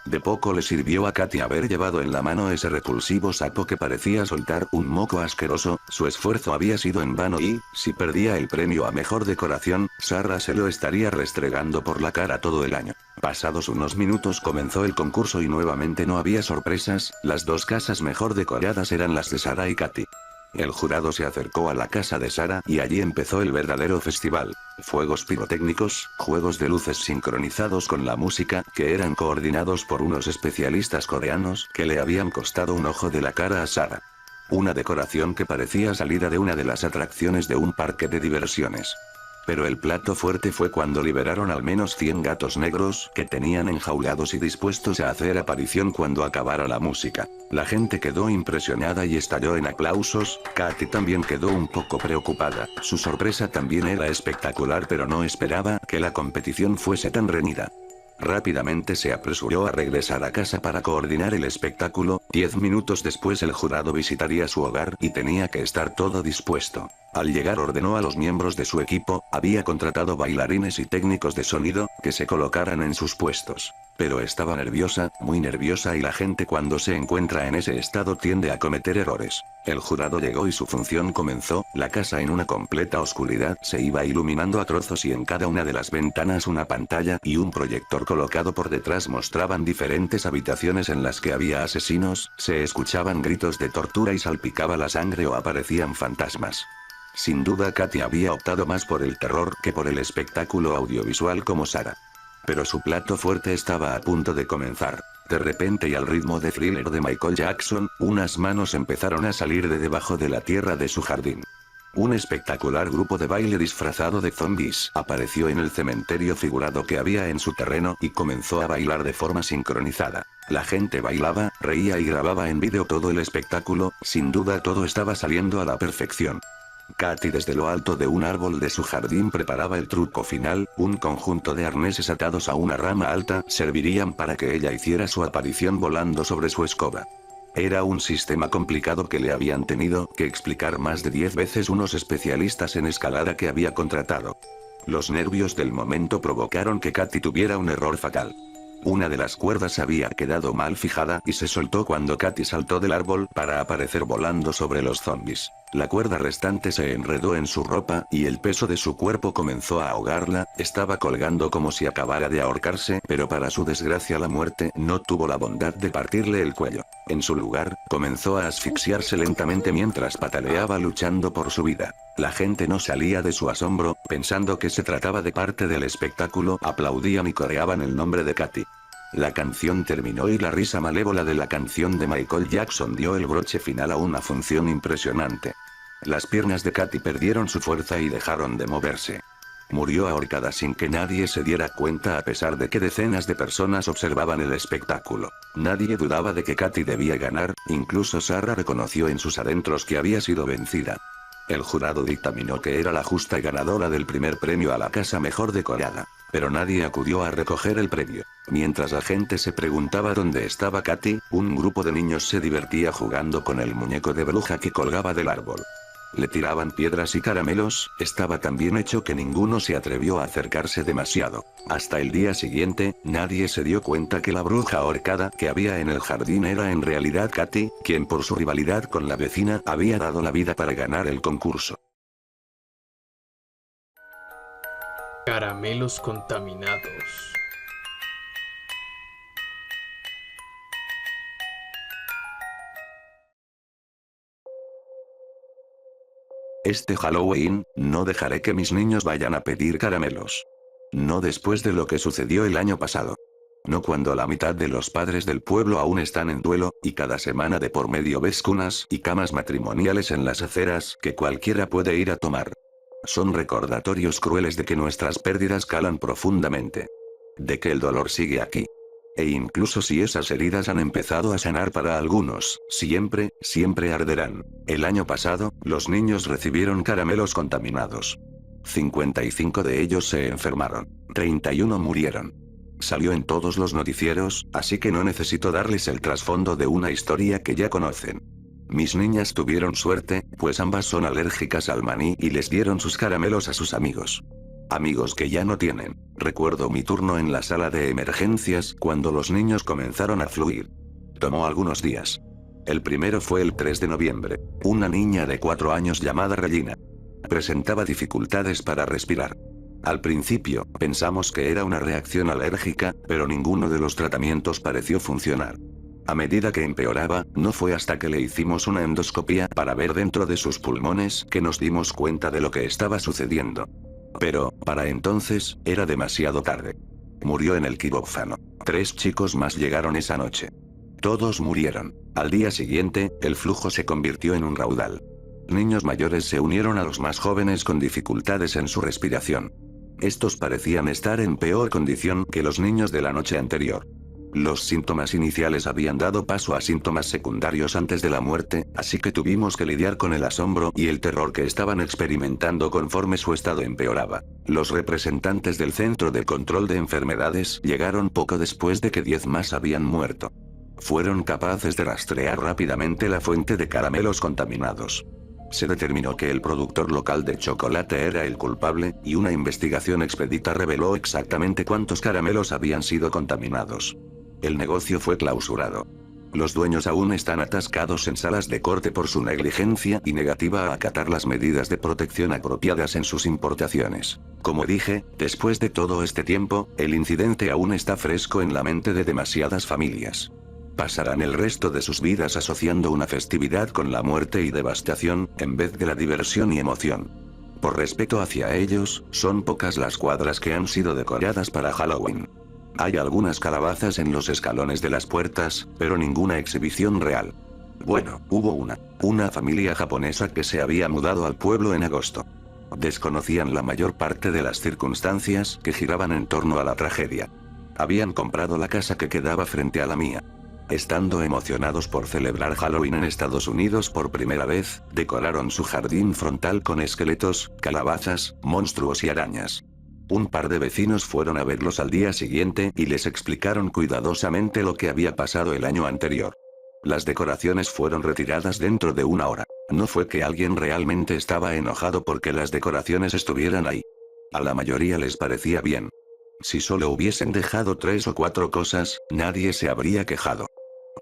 De poco le sirvió a Katy haber llevado en la mano ese repulsivo sapo que parecía soltar un moco asqueroso, su esfuerzo había sido en vano y, si perdía el premio a mejor decoración, Sarah se lo estaría restregando por la cara todo el año. Pasados unos minutos comenzó el concurso y nuevamente no había sorpresas, las dos casas mejor decoradas eran las de Sarah y Katy. El jurado se acercó a la casa de Sarah y allí empezó el verdadero festival. Fuegos pirotécnicos, juegos de luces sincronizados con la música, que eran coordinados por unos especialistas coreanos que le habían costado un ojo de la cara a Sarah. Una decoración que parecía salida de una de las atracciones de un parque de diversiones. Pero el plato fuerte fue cuando liberaron al menos 100 gatos negros que tenían enjaulados y dispuestos a hacer aparición cuando acabara la música. La gente quedó impresionada y estalló en aplausos, Katy también quedó un poco preocupada, su sorpresa también era espectacular pero no esperaba que la competición fuese tan reñida. Rápidamente se apresuró a regresar a casa para coordinar el espectáculo, 10 minutos después el jurado visitaría su hogar y tenía que estar todo dispuesto. Al llegar ordenó a los miembros de su equipo, había contratado bailarines y técnicos de sonido, que se colocaran en sus puestos. Pero estaba nerviosa, muy nerviosa y la gente cuando se encuentra en ese estado tiende a cometer errores. El jurado llegó y su función comenzó, la casa en una completa oscuridad se iba iluminando a trozos y en cada una de las ventanas una pantalla y un proyector colocado por detrás mostraban diferentes habitaciones en las que había asesinos, se escuchaban gritos de tortura y salpicaba la sangre o aparecían fantasmas. Sin duda Katy había optado más por el terror que por el espectáculo audiovisual como Sarah. Pero su plato fuerte estaba a punto de comenzar. De repente y al ritmo de Thriller de Michael Jackson, unas manos empezaron a salir de debajo de la tierra de su jardín. Un espectacular grupo de baile disfrazado de zombies apareció en el cementerio figurado que había en su terreno y comenzó a bailar de forma sincronizada. La gente bailaba, reía y grababa en vídeo todo el espectáculo, sin duda todo estaba saliendo a la perfección. Katy desde lo alto de un árbol de su jardín preparaba el truco final, un conjunto de arneses atados a una rama alta servirían para que ella hiciera su aparición volando sobre su escoba. Era un sistema complicado que le habían tenido que explicar más de 10 veces unos especialistas en escalada que había contratado. Los nervios del momento provocaron que Katy tuviera un error fatal. Una de las cuerdas había quedado mal fijada y se soltó cuando Katy saltó del árbol para aparecer volando sobre los zombies. La cuerda restante se enredó en su ropa y el peso de su cuerpo comenzó a ahogarla, estaba colgando como si acabara de ahorcarse, pero para su desgracia la muerte no tuvo la bondad de partirle el cuello. En su lugar, comenzó a asfixiarse lentamente mientras pataleaba luchando por su vida. La gente no salía de su asombro, pensando que se trataba de parte del espectáculo, aplaudían y coreaban el nombre de Katy. La canción terminó y la risa malévola de la canción de Michael Jackson dio el broche final a una función impresionante. Las piernas de Katy perdieron su fuerza y dejaron de moverse. Murió ahorcada sin que nadie se diera cuenta a pesar de que decenas de personas observaban el espectáculo. Nadie dudaba de que Katy debía ganar, incluso Sarah reconoció en sus adentros que había sido vencida. El jurado dictaminó que era la justa ganadora del primer premio a la casa mejor decorada. Pero nadie acudió a recoger el premio. Mientras la gente se preguntaba dónde estaba Katy, un grupo de niños se divertía jugando con el muñeco de bruja que colgaba del árbol. Le tiraban piedras y caramelos, estaba tan bien hecho que ninguno se atrevió a acercarse demasiado. Hasta el día siguiente, nadie se dio cuenta que la bruja ahorcada que había en el jardín era en realidad Katy, quien por su rivalidad con la vecina había dado la vida para ganar el concurso. Caramelos contaminados. Este Halloween, no dejaré que mis niños vayan a pedir caramelos. No después de lo que sucedió el año pasado. No cuando la mitad de los padres del pueblo aún están en duelo, y cada semana de por medio ves cunas y camas matrimoniales en las aceras que cualquiera puede ir a tomar. Son recordatorios crueles de que nuestras pérdidas calan profundamente. De que el dolor sigue aquí. E incluso si esas heridas han empezado a sanar para algunos, siempre arderán. El año pasado, los niños recibieron caramelos contaminados. 55 de ellos se enfermaron. 31 murieron. Salió en todos los noticieros, así que no necesito darles el trasfondo de una historia que ya conocen. Mis niñas tuvieron suerte, pues ambas son alérgicas al maní y les dieron sus caramelos a sus amigos. Amigos que ya no tienen. Recuerdo mi turno en la sala de emergencias cuando los niños comenzaron a fluir. Tomó algunos días. El primero fue el 3 de noviembre. Una niña de 4 años llamada Regina. Presentaba dificultades para respirar. Al principio, pensamos que era una reacción alérgica, pero ninguno de los tratamientos pareció funcionar. A medida que empeoraba, no fue hasta que le hicimos una endoscopia para ver dentro de sus pulmones que nos dimos cuenta de lo que estaba sucediendo. Pero, para entonces, era demasiado tarde. Murió en el quirófano. 3 chicos más llegaron esa noche. Todos murieron. Al día siguiente, el flujo se convirtió en un raudal. Niños mayores se unieron a los más jóvenes con dificultades en su respiración. Estos parecían estar en peor condición que los niños de la noche anterior. Los síntomas iniciales habían dado paso a síntomas secundarios antes de la muerte, así que tuvimos que lidiar con el asombro y el terror que estaban experimentando conforme su estado empeoraba. Los representantes del Centro de Control de Enfermedades llegaron poco después de que 10 más habían muerto. Fueron capaces de rastrear rápidamente la fuente de caramelos contaminados. Se determinó que el productor local de chocolate era el culpable, y una investigación expedita reveló exactamente cuántos caramelos habían sido contaminados. El negocio fue clausurado. Los dueños aún están atascados en salas de corte por su negligencia y negativa a acatar las medidas de protección apropiadas en sus importaciones. Como dije, después de todo este tiempo, el incidente aún está fresco en la mente de demasiadas familias. Pasarán el resto de sus vidas asociando una festividad con la muerte y devastación, en vez de la diversión y emoción. Por respeto hacia ellos, son pocas las cuadras que han sido decoradas para Halloween. Hay algunas calabazas en los escalones de las puertas, pero ninguna exhibición real. Bueno, hubo una familia japonesa que se había mudado al pueblo en agosto. Desconocían la mayor parte de las circunstancias que giraban en torno a la tragedia. Habían comprado la casa que quedaba frente a la mía. Estando emocionados por celebrar Halloween en Estados Unidos por primera vez, decoraron su jardín frontal con esqueletos, calabazas, monstruos y arañas. Un par de vecinos fueron a verlos al día siguiente y les explicaron cuidadosamente lo que había pasado el año anterior. Las decoraciones fueron retiradas dentro de una hora. No fue que alguien realmente estaba enojado porque las decoraciones estuvieran ahí. A la mayoría les parecía bien. Si solo hubiesen dejado 3 o 4 cosas, nadie se habría quejado.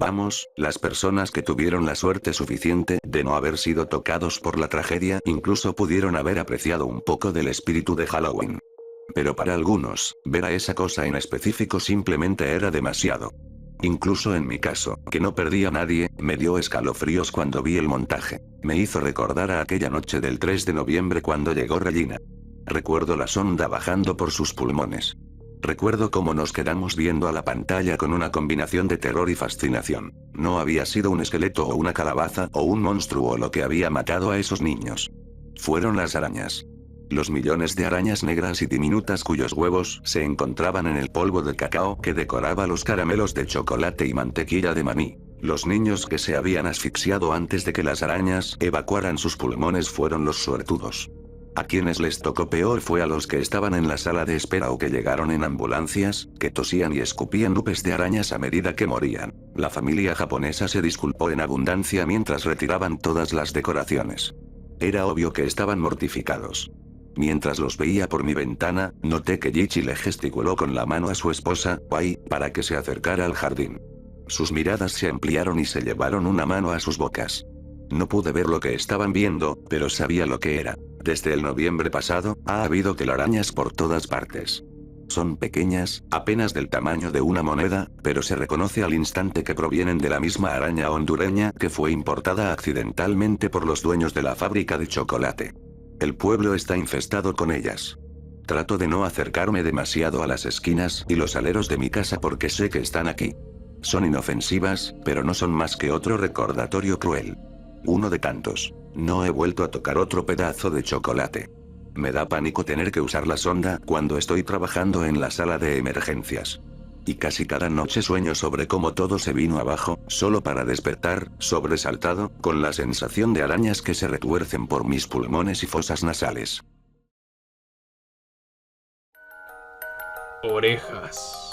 Vamos, las personas que tuvieron la suerte suficiente de no haber sido tocados por la tragedia incluso pudieron haber apreciado un poco del espíritu de Halloween. Pero para algunos, ver a esa cosa en específico simplemente era demasiado. Incluso en mi caso, que no perdí a nadie, me dio escalofríos cuando vi el montaje. Me hizo recordar a aquella noche del 3 de noviembre cuando llegó Regina. Recuerdo la sonda bajando por sus pulmones. Recuerdo cómo nos quedamos viendo a la pantalla con una combinación de terror y fascinación. No había sido un esqueleto o una calabaza o un monstruo lo que había matado a esos niños. Fueron las arañas. Los millones de arañas negras y diminutas cuyos huevos se encontraban en el polvo de cacao que decoraba los caramelos de chocolate y mantequilla de maní. Los niños que se habían asfixiado antes de que las arañas evacuaran sus pulmones fueron los suertudos. A quienes les tocó peor fue a los que estaban en la sala de espera o que llegaron en ambulancias, que tosían y escupían nubes de arañas a medida que morían. La familia japonesa se disculpó en abundancia mientras retiraban todas las decoraciones. Era obvio que estaban mortificados. Mientras los veía por mi ventana, noté que Yichi le gesticuló con la mano a su esposa, Wai, para que se acercara al jardín. Sus miradas se ampliaron y se llevaron una mano a sus bocas. No pude ver lo que estaban viendo, pero sabía lo que era. Desde el noviembre pasado, ha habido telarañas por todas partes. Son pequeñas, apenas del tamaño de una moneda, pero se reconoce al instante que provienen de la misma araña hondureña que fue importada accidentalmente por los dueños de la fábrica de chocolate. El pueblo está infestado con ellas. Trato de no acercarme demasiado a las esquinas y los aleros de mi casa porque sé que están aquí. Son inofensivas, pero no son más que otro recordatorio cruel. Uno de tantos. No he vuelto a tocar otro pedazo de chocolate. Me da pánico tener que usar la sonda cuando estoy trabajando en la sala de emergencias. Y casi cada noche sueño sobre cómo todo se vino abajo, solo para despertar, sobresaltado, con la sensación de arañas que se retuercen por mis pulmones y fosas nasales. Orejas.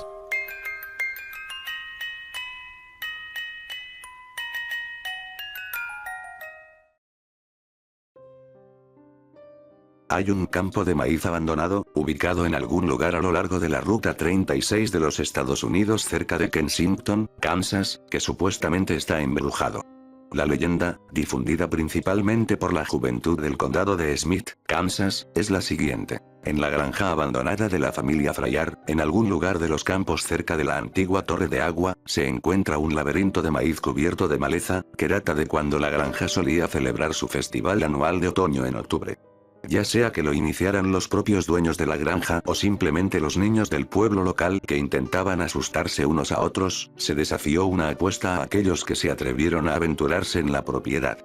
Hay un campo de maíz abandonado, ubicado en algún lugar a lo largo de la Ruta 36 de los Estados Unidos cerca de Kensington, Kansas, que supuestamente está embrujado. La leyenda, difundida principalmente por la juventud del condado de Smith, Kansas, es la siguiente. En la granja abandonada de la familia Frayar, en algún lugar de los campos cerca de la antigua torre de agua, se encuentra un laberinto de maíz cubierto de maleza, que data de cuando la granja solía celebrar su festival anual de otoño en octubre. Ya sea que lo iniciaran los propios dueños de la granja o simplemente los niños del pueblo local que intentaban asustarse unos a otros, se desafió una apuesta a aquellos que se atrevieron a aventurarse en la propiedad.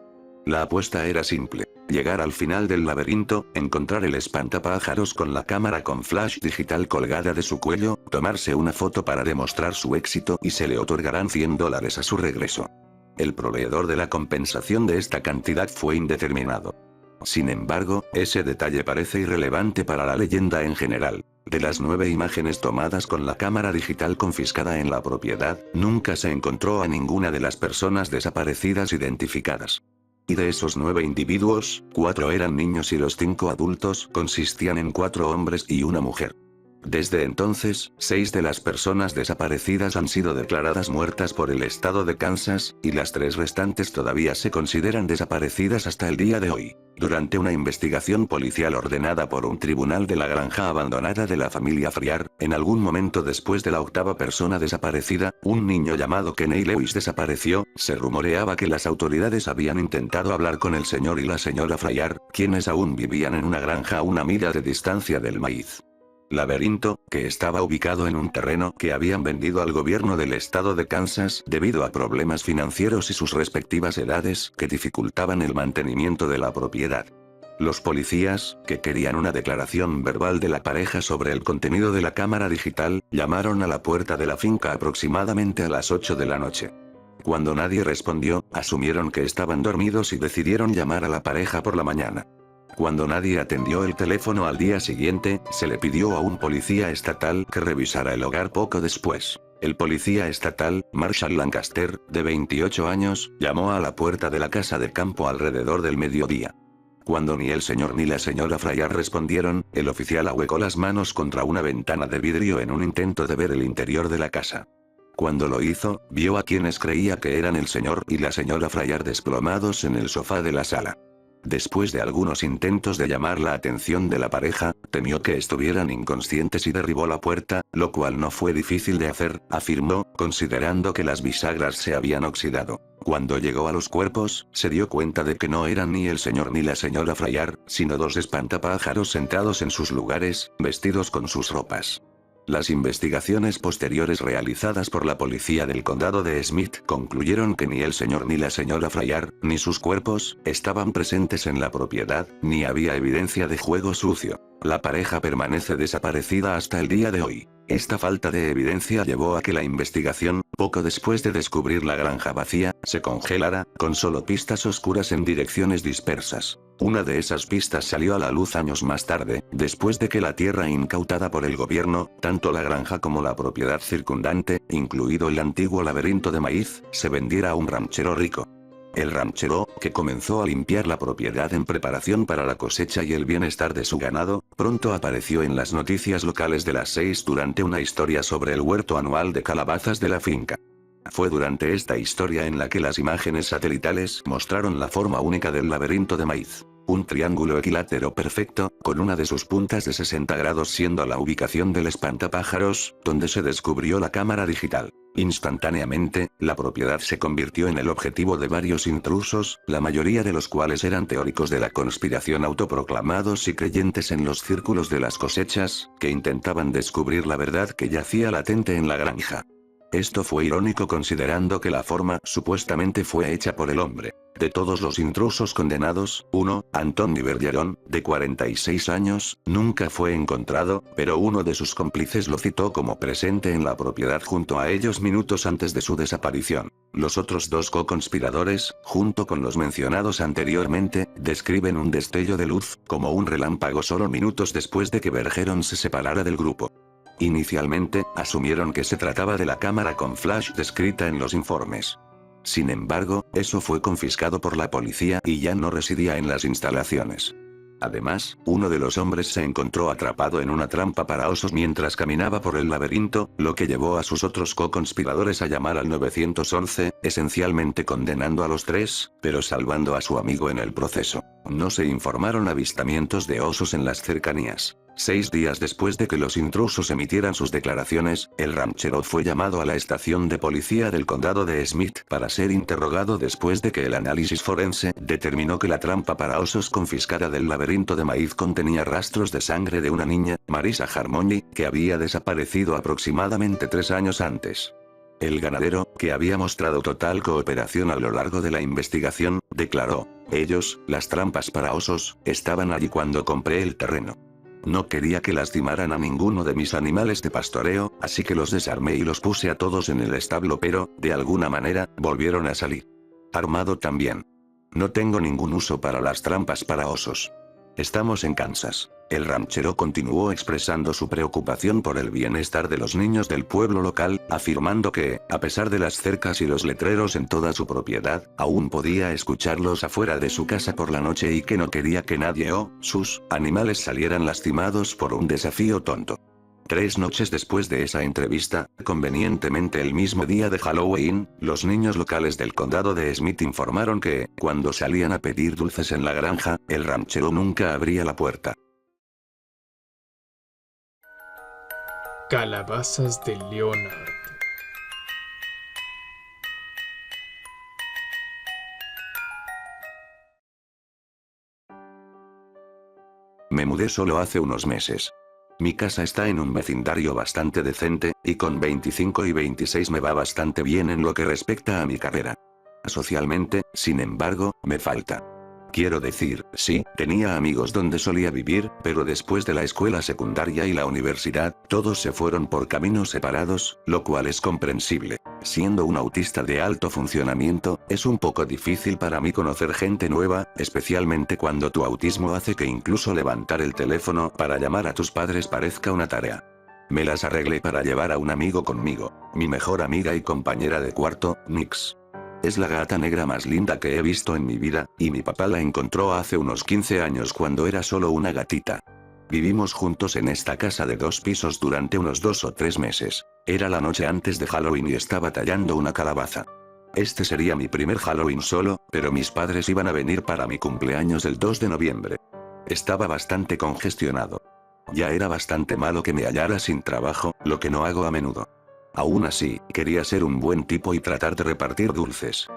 La apuesta era simple: llegar al final del laberinto, encontrar el espantapájaros con la cámara con flash digital colgada de su cuello, tomarse una foto para demostrar su éxito y se le otorgarán $100 a su regreso. El proveedor de la compensación de esta cantidad fue indeterminado. Sin embargo, ese detalle parece irrelevante para la leyenda en general. De las 9 imágenes tomadas con la cámara digital confiscada en la propiedad, nunca se encontró a ninguna de las personas desaparecidas identificadas. Y de esos 9 individuos, 4 eran niños y los 5 adultos consistían en 4 hombres y una mujer. Desde entonces, 6 de las personas desaparecidas han sido declaradas muertas por el estado de Kansas, y las 3 restantes todavía se consideran desaparecidas hasta el día de hoy. Durante una investigación policial ordenada por un tribunal de la granja abandonada de la familia Friar, en algún momento después de la 8ª persona desaparecida, un niño llamado Kenny Lewis desapareció. Se rumoreaba que las autoridades habían intentado hablar con el señor y la señora Friar, quienes aún vivían en una granja a 1 milla de distancia del maíz. Laberinto, que estaba ubicado en un terreno que habían vendido al gobierno del estado de Kansas debido a problemas financieros y sus respectivas edades que dificultaban el mantenimiento de la propiedad. Los policías, que querían una declaración verbal de la pareja sobre el contenido de la cámara digital, llamaron a la puerta de la finca aproximadamente a las 8 de la noche. Cuando nadie respondió, asumieron que estaban dormidos y decidieron llamar a la pareja por la mañana. Cuando nadie atendió el teléfono al día siguiente, se le pidió a un policía estatal que revisara el hogar poco después. El policía estatal, Marshall Lancaster, de 28 años, llamó a la puerta de la casa de campo alrededor del mediodía. Cuando ni el señor ni la señora Frayar respondieron, el oficial ahuecó las manos contra una ventana de vidrio en un intento de ver el interior de la casa. Cuando lo hizo, vio a quienes creía que eran el señor y la señora Frayar desplomados en el sofá de la sala. Después de algunos intentos de llamar la atención de la pareja, temió que estuvieran inconscientes y derribó la puerta, lo cual no fue difícil de hacer, afirmó, considerando que las bisagras se habían oxidado. Cuando llegó a los cuerpos, se dio cuenta de que no eran ni el señor ni la señora Frayar, sino 2 espantapájaros sentados en sus lugares, vestidos con sus ropas. Las investigaciones posteriores realizadas por la policía del condado de Smith concluyeron que ni el señor ni la señora Frayar, ni sus cuerpos, estaban presentes en la propiedad, ni había evidencia de juego sucio. La pareja permanece desaparecida hasta el día de hoy. Esta falta de evidencia llevó a que la investigación Poco después de descubrir la granja vacía, se congelara, con solo pistas oscuras en direcciones dispersas. Una de esas pistas salió a la luz años más tarde, después de que la tierra incautada por el gobierno, tanto la granja como la propiedad circundante, incluido el antiguo laberinto de maíz, se vendiera a un ranchero rico. El ranchero, que comenzó a limpiar la propiedad en preparación para la cosecha y el bienestar de su ganado, pronto apareció en las noticias locales de las 6 durante una historia sobre el huerto anual de calabazas de la finca. Fue durante esta historia en la que las imágenes satelitales mostraron la forma única del laberinto de maíz. Un triángulo equilátero perfecto, con una de sus puntas de 60 grados siendo la ubicación del espantapájaros, donde se descubrió la cámara digital. Instantáneamente, la propiedad se convirtió en el objetivo de varios intrusos, la mayoría de los cuales eran teóricos de la conspiración autoproclamados y creyentes en los círculos de las cosechas, que intentaban descubrir la verdad que yacía latente en la granja. Esto fue irónico considerando que la forma supuestamente fue hecha por el hombre. De todos los intrusos condenados, uno, Antoni Bergeron, de 46 años, nunca fue encontrado, pero uno de sus cómplices lo citó como presente en la propiedad junto a ellos minutos antes de su desaparición. Los otros dos co-conspiradores, junto con los mencionados anteriormente, describen un destello de luz, como un relámpago solo minutos después de que Bergeron se separara del grupo. Inicialmente, asumieron que se trataba de la cámara con flash descrita en los informes. Sin embargo, eso fue confiscado por la policía y ya no residía en las instalaciones. Además, uno de los hombres se encontró atrapado en una trampa para osos mientras caminaba por el laberinto, lo que llevó a sus otros co-conspiradores a llamar al 911, esencialmente condenando a los tres, pero salvando a su amigo en el proceso. No se informaron avistamientos de osos en las cercanías. 6 días después de que los intrusos emitieran sus declaraciones, el ranchero fue llamado a la estación de policía del condado de Smith para ser interrogado después de que el análisis forense determinó que la trampa para osos confiscada del laberinto de maíz contenía rastros de sangre de una niña, Marisa Harmony, que había desaparecido aproximadamente 3 años antes. El ganadero, que había mostrado total cooperación a lo largo de la investigación, declaró: "Ellos, las trampas para osos, estaban allí cuando compré el terreno. No quería que lastimaran a ninguno de mis animales de pastoreo, así que los desarmé y los puse a todos en el establo, pero, de alguna manera, volvieron a salir. Armado también. No tengo ningún uso para las trampas para osos. Estamos en Kansas". El ranchero continuó expresando su preocupación por el bienestar de los niños del pueblo local, afirmando que, a pesar de las cercas y los letreros en toda su propiedad, aún podía escucharlos afuera de su casa por la noche y que no quería que nadie o sus animales salieran lastimados por un desafío tonto. 3 noches después de esa entrevista, convenientemente el mismo día de Halloween, los niños locales del condado de Smith informaron que, cuando salían a pedir dulces en la granja, el ranchero nunca abría la puerta. Calabazas de Leonard. Me mudé solo hace unos meses. Mi casa está en un vecindario bastante decente, y con 25 y 26 me va bastante bien en lo que respecta a mi carrera. Socialmente, sin embargo, me falta. Quiero decir, sí, tenía amigos donde solía vivir, pero después de la escuela secundaria y la universidad, todos se fueron por caminos separados, lo cual es comprensible. Siendo un autista de alto funcionamiento, es un poco difícil para mí conocer gente nueva, especialmente cuando tu autismo hace que incluso levantar el teléfono para llamar a tus padres parezca una tarea. Me las arreglé para llevar a un amigo conmigo, mi mejor amiga y compañera de cuarto, Nix. Es la gata negra más linda que he visto en mi vida, y mi papá la encontró hace unos 15 años cuando era solo una gatita. Vivimos juntos en esta casa de 2 pisos durante unos 2 o 3 meses. Era la noche antes de Halloween y estaba tallando una calabaza. Este sería mi primer Halloween solo, pero mis padres iban a venir para mi cumpleaños el 2 de noviembre. Estaba bastante congestionado. Ya era bastante malo que me hallara sin trabajo, lo que no hago a menudo. Aún así, quería ser un buen tipo y tratar de repartir dulces.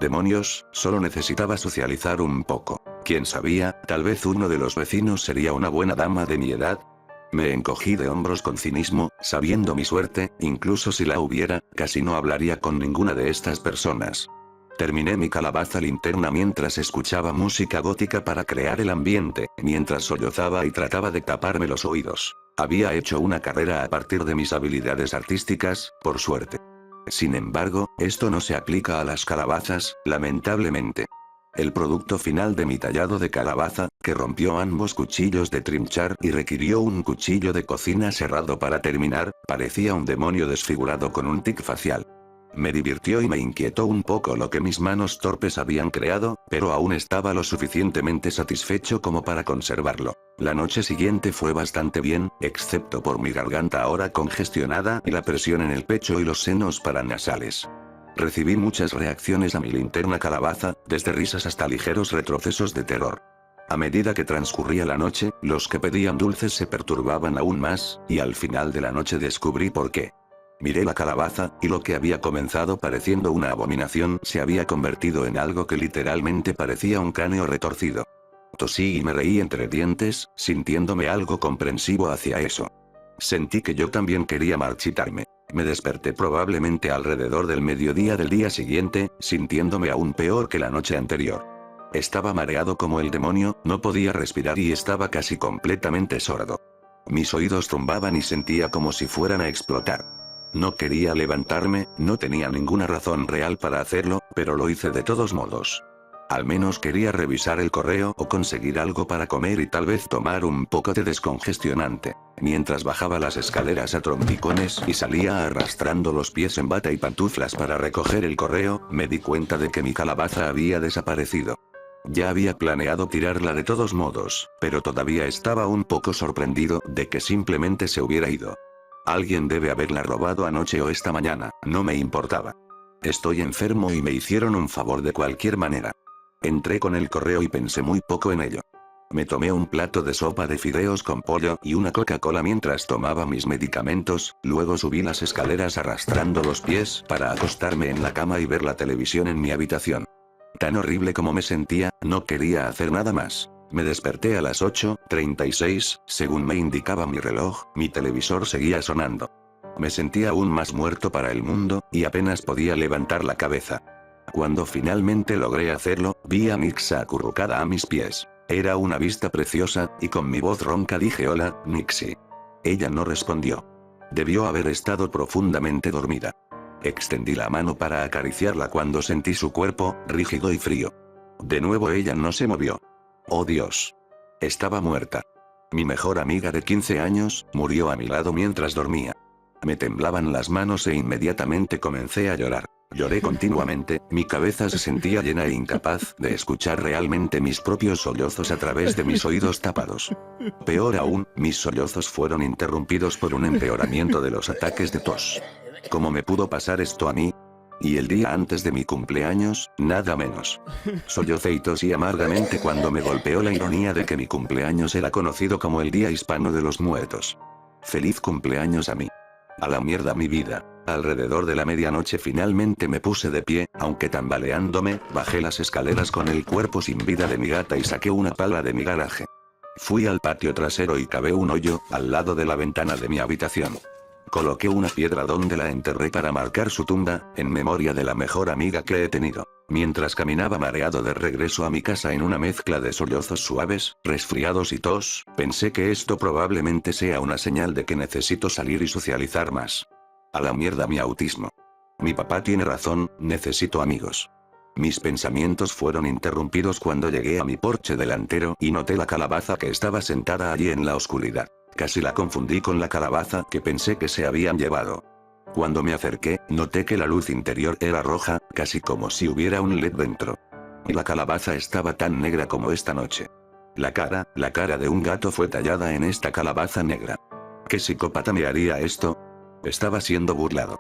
Demonios, solo necesitaba socializar un poco. ¿Quién sabía? Tal vez uno de los vecinos sería una buena dama de mi edad. Me encogí de hombros con cinismo, sabiendo mi suerte, incluso si la hubiera, casi no hablaría con ninguna de estas personas. Terminé mi calabaza linterna mientras escuchaba música gótica para crear el ambiente, mientras sollozaba y trataba de taparme los oídos. Había hecho una carrera a partir de mis habilidades artísticas, por suerte. Sin embargo, esto no se aplica a las calabazas, lamentablemente. El producto final de mi tallado de calabaza, que rompió ambos cuchillos de trinchar y requirió un cuchillo de cocina cerrado para terminar, parecía un demonio desfigurado con un tic facial. Me divirtió y me inquietó un poco lo que mis manos torpes habían creado, pero aún estaba lo suficientemente satisfecho como para conservarlo. La noche siguiente fue bastante bien, excepto por mi garganta ahora congestionada y la presión en el pecho y los senos paranasales. Recibí muchas reacciones a mi linterna calabaza, desde risas hasta ligeros retrocesos de terror. A medida que transcurría la noche, los que pedían dulces se perturbaban aún más, y al final de la noche descubrí por qué. Miré la calabaza, y lo que había comenzado pareciendo una abominación se había convertido en algo que literalmente parecía un cráneo retorcido. Tosí y me reí entre dientes, sintiéndome algo comprensivo hacia eso. Sentí que yo también quería marchitarme. Me desperté probablemente alrededor del mediodía del día siguiente, sintiéndome aún peor que la noche anterior. Estaba mareado como el demonio, no podía respirar y estaba casi completamente sordo. Mis oídos zumbaban y sentía como si fueran a explotar. No quería levantarme, no tenía ninguna razón real para hacerlo, pero lo hice de todos modos. Al menos quería revisar el correo o conseguir algo para comer y tal vez tomar un poco de descongestionante. Mientras bajaba las escaleras a trompicones y salía arrastrando los pies en bata y pantuflas para recoger el correo, me di cuenta de que mi calabaza había desaparecido. Ya había planeado tirarla de todos modos, pero todavía estaba un poco sorprendido de que simplemente se hubiera ido. Alguien debe haberla robado anoche o esta mañana, no me importaba. Estoy enfermo y me hicieron un favor de cualquier manera. Entré con el correo y pensé muy poco en ello. Me tomé un plato de sopa de fideos con pollo y una Coca-Cola mientras tomaba mis medicamentos, luego subí las escaleras arrastrando los pies para acostarme en la cama y ver la televisión en mi habitación. Tan horrible como me sentía, no quería hacer nada más. Me desperté a las 8:36, según me indicaba mi reloj, mi televisor seguía sonando. Me sentía aún más muerto para el mundo, y apenas podía levantar la cabeza. Cuando finalmente logré hacerlo, vi a Nixa acurrucada a mis pies. Era una vista preciosa, y con mi voz ronca dije hola, Nixie. Ella no respondió. Debió haber estado profundamente dormida. Extendí la mano para acariciarla cuando sentí su cuerpo, rígido y frío. De nuevo ella no se movió. Oh Dios. Estaba muerta. Mi mejor amiga de 15 años, murió a mi lado mientras dormía. Me temblaban las manos e inmediatamente comencé a llorar. Lloré continuamente, mi cabeza se sentía llena e incapaz de escuchar realmente mis propios sollozos a través de mis oídos tapados. Peor aún, mis sollozos fueron interrumpidos por un empeoramiento de los ataques de tos. ¿Cómo me pudo pasar esto a mí? Y el día antes de mi cumpleaños, nada menos. Sollocé y tosí amargamente cuando me golpeó la ironía de que mi cumpleaños era conocido como el Día Hispano de los Muertos. Feliz cumpleaños a mí. A la mierda mi vida. Alrededor de la medianoche finalmente me puse de pie, aunque tambaleándome, bajé las escaleras con el cuerpo sin vida de mi gata y saqué una pala de mi garaje. Fui al patio trasero y cavé un hoyo, al lado de la ventana de mi habitación. Coloqué una piedra donde la enterré para marcar su tumba, en memoria de la mejor amiga que he tenido. Mientras caminaba mareado de regreso a mi casa en una mezcla de sollozos suaves, resfriados y tos, pensé que esto probablemente sea una señal de que necesito salir y socializar más. A la mierda mi autismo. Mi papá tiene razón, necesito amigos. Mis pensamientos fueron interrumpidos cuando llegué a mi porche delantero y noté la calabaza que estaba sentada allí en la oscuridad. Casi la confundí con la calabaza que pensé que se habían llevado. Cuando me acerqué, noté que la luz interior era roja, casi como si hubiera un LED dentro. Y la calabaza estaba tan negra como esta noche. La cara de un gato fue tallada en esta calabaza negra. ¿Qué psicópata me haría esto? Estaba siendo burlado.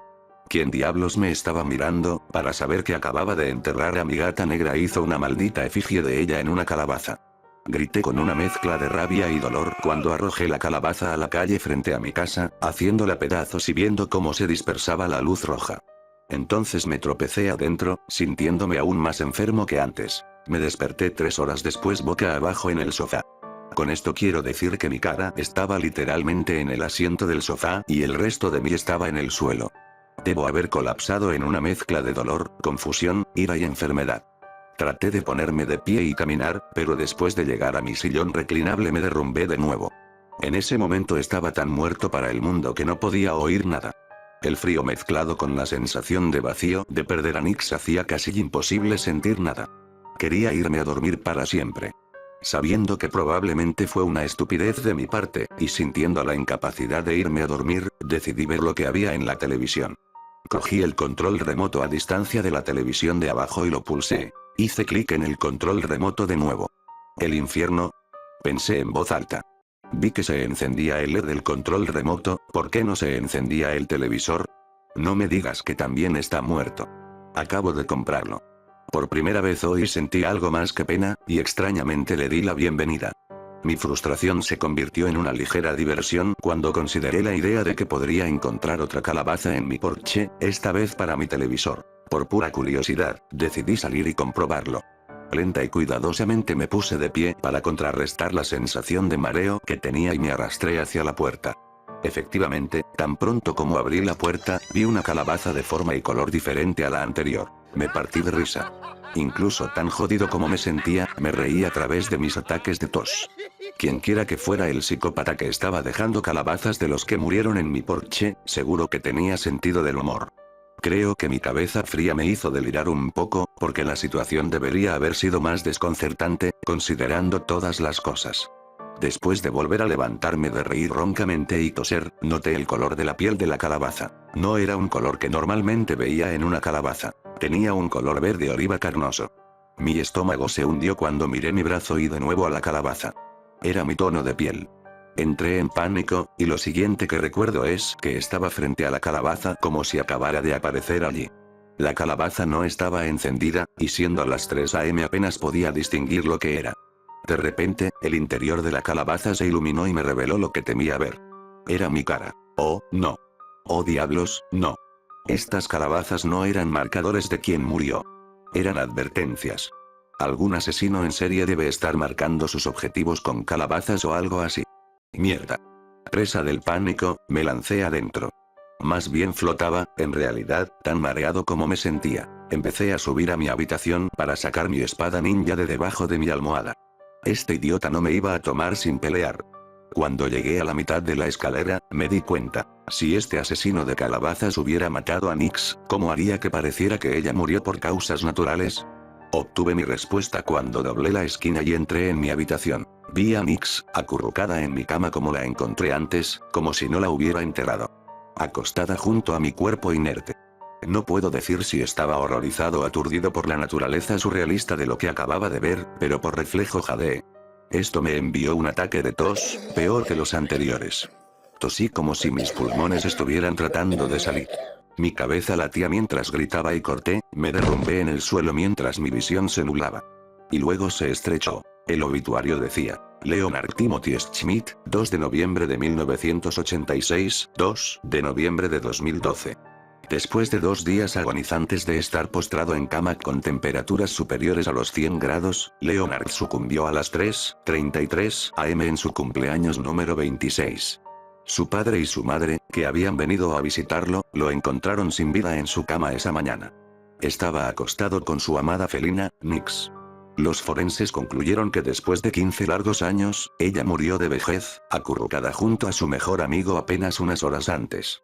¿Quién diablos me estaba mirando, para saber que acababa de enterrar a mi gata negra e hizo una maldita efigie de ella en una calabaza? Grité con una mezcla de rabia y dolor cuando arrojé la calabaza a la calle frente a mi casa, haciéndola pedazos y viendo cómo se dispersaba la luz roja. Entonces me tropecé adentro, sintiéndome aún más enfermo que antes. Me desperté 3 horas después boca abajo en el sofá. Con esto quiero decir que mi cara estaba literalmente en el asiento del sofá y el resto de mí estaba en el suelo. Debo haber colapsado en una mezcla de dolor, confusión, ira y enfermedad. Traté de ponerme de pie y caminar, pero después de llegar a mi sillón reclinable me derrumbé de nuevo. En ese momento estaba tan muerto para el mundo que no podía oír nada. El frío mezclado con la sensación de vacío de perder a Nix hacía casi imposible sentir nada. Quería irme a dormir para siempre. Sabiendo que probablemente fue una estupidez de mi parte, y sintiendo la incapacidad de irme a dormir, decidí ver lo que había en la televisión. Cogí el control remoto a distancia de la televisión de abajo y lo pulsé. Hice clic en el control remoto de nuevo. ¿El infierno? Pensé en voz alta. Vi que se encendía el LED del control remoto. ¿Por qué no se encendía el televisor? No me digas que también está muerto. Acabo de comprarlo. Por primera vez hoy sentí algo más que pena, y extrañamente le di la bienvenida. Mi frustración se convirtió en una ligera diversión cuando consideré la idea de que podría encontrar otra calabaza en mi porche, esta vez para mi televisor. Por pura curiosidad, decidí salir y comprobarlo. Lenta y cuidadosamente me puse de pie para contrarrestar la sensación de mareo que tenía y me arrastré hacia la puerta. Efectivamente, tan pronto como abrí la puerta, vi una calabaza de forma y color diferente a la anterior. Me partí de risa. Incluso tan jodido como me sentía, me reí a través de mis ataques de tos. Quienquiera que fuera el psicópata que estaba dejando calabazas de los que murieron en mi porche, seguro que tenía sentido del humor. Creo que mi cabeza fría me hizo delirar un poco, porque la situación debería haber sido más desconcertante, considerando todas las cosas. Después de volver a levantarme de reír roncamente y toser, noté el color de la piel de la calabaza. No era un color que normalmente veía en una calabaza. Tenía un color verde oliva carnoso. Mi estómago se hundió cuando miré mi brazo y de nuevo a la calabaza. Era mi tono de piel. Entré en pánico, y lo siguiente que recuerdo es que estaba frente a la calabaza como si acabara de aparecer allí. La calabaza no estaba encendida, y siendo las 3 AM apenas podía distinguir lo que era. De repente, el interior de la calabaza se iluminó y me reveló lo que temía ver. Era mi cara. Oh, no. Oh diablos, no. Estas calabazas no eran marcadores de quién murió. Eran advertencias. Algún asesino en serie debe estar marcando sus objetivos con calabazas o algo así. Mierda. Presa del pánico, me lancé adentro. Más bien flotaba, en realidad, tan mareado como me sentía. Empecé a subir a mi habitación para sacar mi espada ninja de debajo de mi almohada. Este idiota no me iba a tomar sin pelear. Cuando llegué a la mitad de la escalera, me di cuenta. Si este asesino de calabazas hubiera matado a Nix, ¿cómo haría que pareciera que ella murió por causas naturales? Obtuve mi respuesta cuando doblé la esquina y entré en mi habitación. Vi a Nix, acurrucada en mi cama como la encontré antes, como si no la hubiera enterrado. Acostada junto a mi cuerpo inerte. No puedo decir si estaba horrorizado o aturdido por la naturaleza surrealista de lo que acababa de ver, pero por reflejo jadeé. Esto me envió un ataque de tos, peor que los anteriores. Tosí como si mis pulmones estuvieran tratando de salir. Mi cabeza latía mientras gritaba y corté, me derrumbé en el suelo mientras mi visión se nublaba. Y luego se estrechó. El obituario decía: Leonard Timothy Schmidt, 2 de noviembre de 1986, 2 de noviembre de 2012. Después de 2 días agonizantes de estar postrado en cama con temperaturas superiores a los 100 grados, Leonard sucumbió a las 3:33 am en su cumpleaños número 26. Su padre y su madre, que habían venido a visitarlo, lo encontraron sin vida en su cama esa mañana. Estaba acostado con su amada felina, Nix. Los forenses concluyeron que después de 15 largos años, ella murió de vejez, acurrucada junto a su mejor amigo apenas unas horas antes.